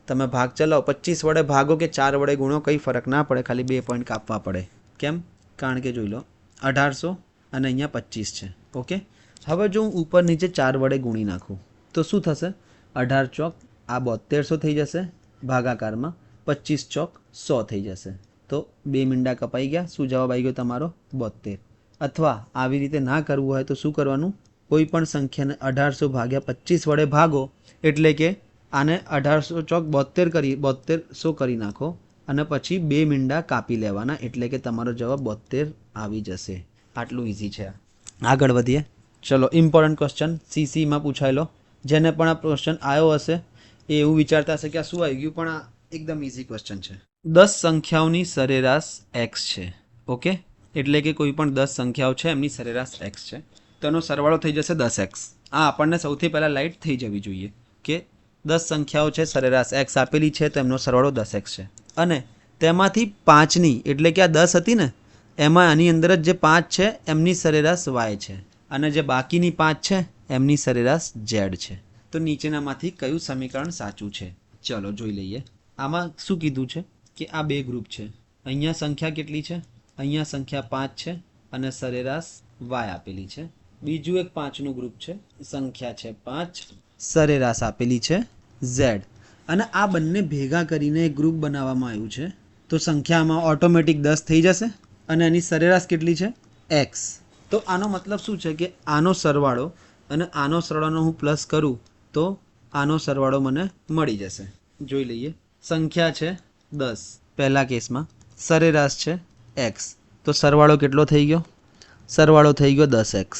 તમે ભાગ ચલાવો, 25 વડે ભાગો કે 4 વડે ગુણો કંઈ ફરક ના પડે, ખાલી 2 પોઈન્ટ કાપવા પડે. કેમ? કારણ કે જોઈ લો 1800 અને અહીંયા 25 છે. ઓકે, હવે જો હું ઉપર નીચે 4 વડે ગુણી નાખું તો શું થશે? 18 ચોક આ 7200 થઈ જશે, ભાગાકારમાં 25 ચોક 100 થઈ જશે. તો 2 મીંડા કપાઈ ગયા. શું જવાબ આવી ગયો તમારો? 72. અથવા આવી રીતે ના કરવું હોય તો શું કરવાનું? કોઈ પણ સંખ્યાને 1800 ભાગ્યા 25 વડે ભાગો એટલે કે આને 1800 ચોક 7200 કરી નાખો અને પછી 2 મીંડા કાપી લેવાના એટલે કે તમારો જવાબ 72 આવી જશે. આટલું ઇઝી છે. આગળ વધીએ. ચલો, ઇમ્પોર્ટન્ટ ક્વેશ્ચન CCમાં પૂછાયેલો. જેને પણ આ ક્વેશ્ચન આવ્યો હશે એ એવું વિચારતા હશે કે આ શું આવી ગયું, પણ આ એકદમ ઇઝી ક્વેશ્ચન છે. 10 સંખ્યાઓની સરેરાશ x છે. ઓકે, એટલે કે કોઈ પણ 10 સંખ્યાઓ છે એમની સરેરાશ x છે, તો એનો સરવાળો થઈ જશે 10x. આ આપણને સૌથી પહેલાં લાઇટ થઈ જવી જોઈએ કે 10 સંખ્યાઓ છે, સરેરાશ x આપેલી છે, તો એમનો સરવાળો 10x છે અને તેમાંથી 5ની એટલે કે આ 10 હતી ને એમાં આની અંદર જ જે 5 છે એમની સરેરાશ y છે અને જે બાકીની 5 છે એમની સરેરાશ z છે. તો નીચેનામાંથી કયું સમીકરણ સાચું છે? ચલો જોઈ લઈએ. આમાં શું કીધું છે કે આ બે ગ્રુપ છે. અહીંયા સંખ્યા કેટલી છે? અહીંયા સંખ્યા 5 છે અને સરેરાશ y આપેલી છે. બીજું એક 5નું ગ્રુપ છે, સંખ્યા છે 5, સરેરાશ આપેલી છે z. અને આ બંને ભેગા કરીને એક ગ્રુપ બનાવવામાં આવ્યું છે, તો સંખ્યામાં ઓટોમેટિક 10 થઈ જશે અને એની સરેરાશ કેટલી છે? x. તો આનો મતલબ શું છે કે આનો સરવાળો અને આનો સરવાળોનો હું પ્લસ કરું તો આનો સરવાળો મને મળી જશે. જોઈ લઈએ. સંખ્યા છે 10 પહેલા કેસમાં, સરેરાશ છે x, તો સરવાળો કેટલો થઈ ગયો? સરવાળો થઈ ગયો 10x.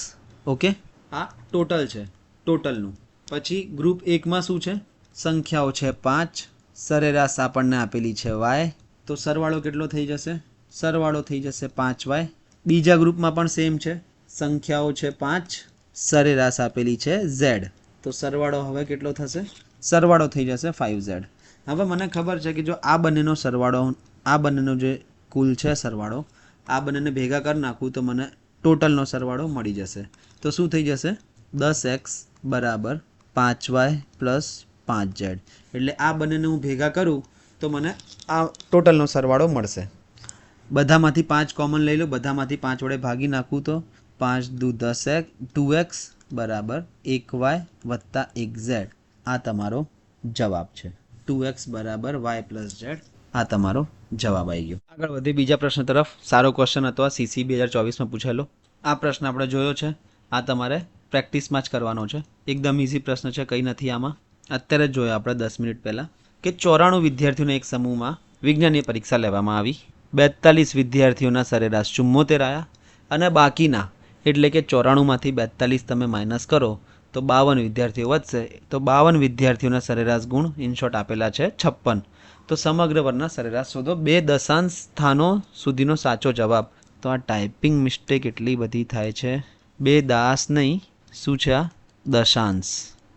ઓકે, આ ટોટલ છે, ટોટલનું. પછી ગ્રુપ 1માં શું છે? સંખ્યાઓ છે 5, સરેરાશ આપણને આપેલી છે y, તો સરવાળો કેટલો થઈ જશે? સરવાળો થઈ જશે 5y. બીજા ગ્રુપમાં પણ સેમ છે, સંખ્યાઓ છે 5, સરેરાશ આપેલી છે z, તો સરવાળો હવે કેટલો થશે? સરવાળો થઈ જશે 5z. હવે મને ખબર છે કે જો આ બંનેનો સરવાળો, આ બંનેનો જે કુલ છે સરવાળો, આ બંનેને ભેગા કરી નાખું તો મને ટોટલનો સરવાળો મળી જશે. તો શું થઈ જશે? 10x બરાબર 5y પ્લસ 5z. એટલે આ બંનેને હું ભેગા કરું તો મને આ ટોટલનો સરવાળો મળશે. બધામાંથી 5 કોમન લઈ લો, બધામાંથી 5 વડે ભાગી નાખું તો 5 દુ 10x, 2x બરાબર 1y વત્તા 1z. આ તમારો જવાબ છે. 2x બરાબર y પ્લસ z. આ તમારો જવાબ આવી ગયો. આગળ વધીએ બીજા પ્રશ્ન તરફ. સારો ક્વેશ્ચન હતો આ, CC 2024માં પૂછાયેલો. આ પ્રશ્ન આપણે જોયો છે, આ તમારે પ્રેક્ટિસમાં જ કરવાનો છે. એકદમ ઇઝી પ્રશ્ન છે, કંઈ નથી આમાં. અત્યારે જ જોયો આપણે 10 મિનિટ પહેલાં કે 94 વિદ્યાર્થીઓને એક સમૂહમાં વિજ્ઞાનની પરીક્ષા લેવામાં આવી. 42 વિદ્યાર્થીઓના સરેરાશ 74 આવ્યા અને બાકીના એટલે કે 94માંથી 42 તમે માઇનસ કરો તો 52 વિદ્યાર્થીઓ વધશે. તો 52 વિદ્યાર્થીઓના સરેરાશ ગુણ ઇનશોર્ટ આપેલા છે 56. તો સમગ્ર વર્ગના સરેરાશ શોધો. 2 દશાંશ સ્થાનો સુધીનો સાચો જવાબ. તો આ ટાઈપિંગ મિસ્ટેક એટલી બધી થાય છે. 2 દાસ નહીં, શું છે આ? દશાંશ.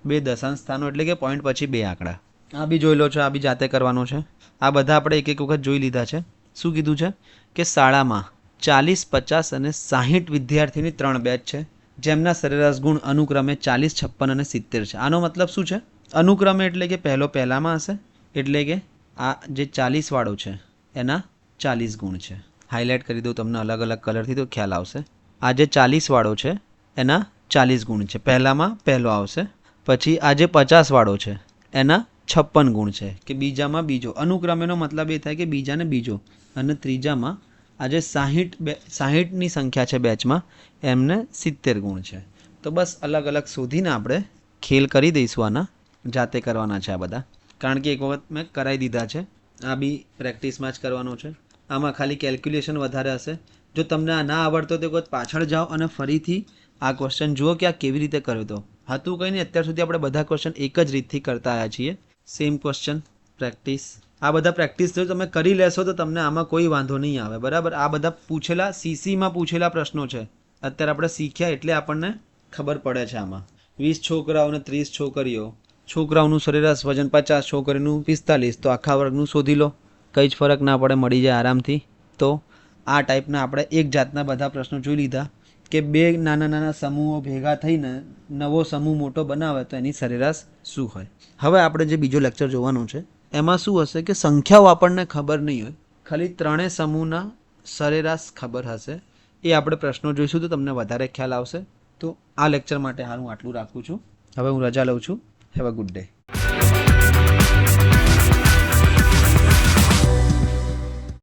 2 દશાંશ સ્થાનો એટલે કે પોઈન્ટ પછી 2 આંકડા. આ બી જોઈ લો છો, આ બી જાતે કરવાનું છે. આ બધા આપણે એક એક વખત જોઈ લીધા છે. શું કીધું છે કે શાળામાં 40, 50 અને 60 વિદ્યાર્થીની 3 બેચ છે, જેમના સરેરાશ ગુણ અનુક્રમે 40, 56 અને 70 છે. આનો મતલબ શું છે? અનુક્રમે એટલે કે પહેલો પહેલામાં હશે, એટલે કે આ જે 40 વાળો છે એના 40 ગુણ છે. હાઇલાઇટ કરી દઉં તમને અલગ અલગ કલરથી તો ખ્યાલ આવશે. આ જે 40 વાળો છે એના 40 ગુણ છે, પહેલામાં પહેલો આવશે. પછી આ જે 50 વાળો છે એના 56 ગુણ છે કે બીજામાં બીજો. અનુક્રમેનો મતલબ એ થાય કે બીજાને બીજો અને ત્રીજામાં આજે 60ની સંખ્યા છે બેચમાં, એમને 70 ગુણ છે. તો બસ અલગ અલગ શોધીને આપણે ખેલ કરી દઈશું. આના જાતે કરવાના છે આ બધા, કારણ કે એક વખત મેં કરાવી દીધા છે. આ બી પ્રેક્ટિસમાં જ કરવાનું છે. આમાં ખાલી કેલ્ક્યુલેશન વધારે હશે. જો તમને આ ના આવડતો તો એક વખત પાછળ જાઓ અને ફરીથી આ ક્વેશ્ચન જુઓ કે આ કેવી રીતે કર્યો હતો. હતું કંઈ નહીં, અત્યાર સુધી આપણે બધા ક્વેશ્ચન એક જ રીતથી કરતા આવ્યા છીએ. Same question, practice. આ બધા પ્રેક્ટિસ જો તમે કરી લેશો તો તમને આમાં કોઈ વાંધો નહીં આવે. બરાબર, આ બધા પૂછેલા CCમાં પૂછેલા પ્રશ્નો છે. અત્યારે આપણે શીખ્યા એટલે આપણને ખબર પડે છે. આમાં 20 છોકરાઓ અને 30 છોકરીઓ, છોકરાઓનું સરેરાશ વજન 50, છોકરીનું 45, તો આખા વર્ગનું શોધી લો. કંઈ જ ફરક ના પડે, મળી જાય આરામથી. તો આ ટાઈપના આપણે એક જાતના બધા પ્રશ્નો જોઈ લીધા કે બે નાના નાના સમૂહો ભેગા થઈને નવો સમૂહ મોટો બનાવે તો એની સરેરાશ શું હોય. હવે આપણે જે બીજો લેક્ચર જોવાનું છે એમાં શું હશે કે સંખ્યાઓ આપણને ખબર નહીં હોય, ખાલી ત્રણેય સમૂહના સરેરાશ ખબર હશે. એ આપણે પ્રશ્નો જોઈશું તો તમને વધારે ખ્યાલ આવશે. તો આ લેક્ચર માટે હાલ હું આટલું રાખું છું. હવે હું રજા લઉં છું. Have a good day.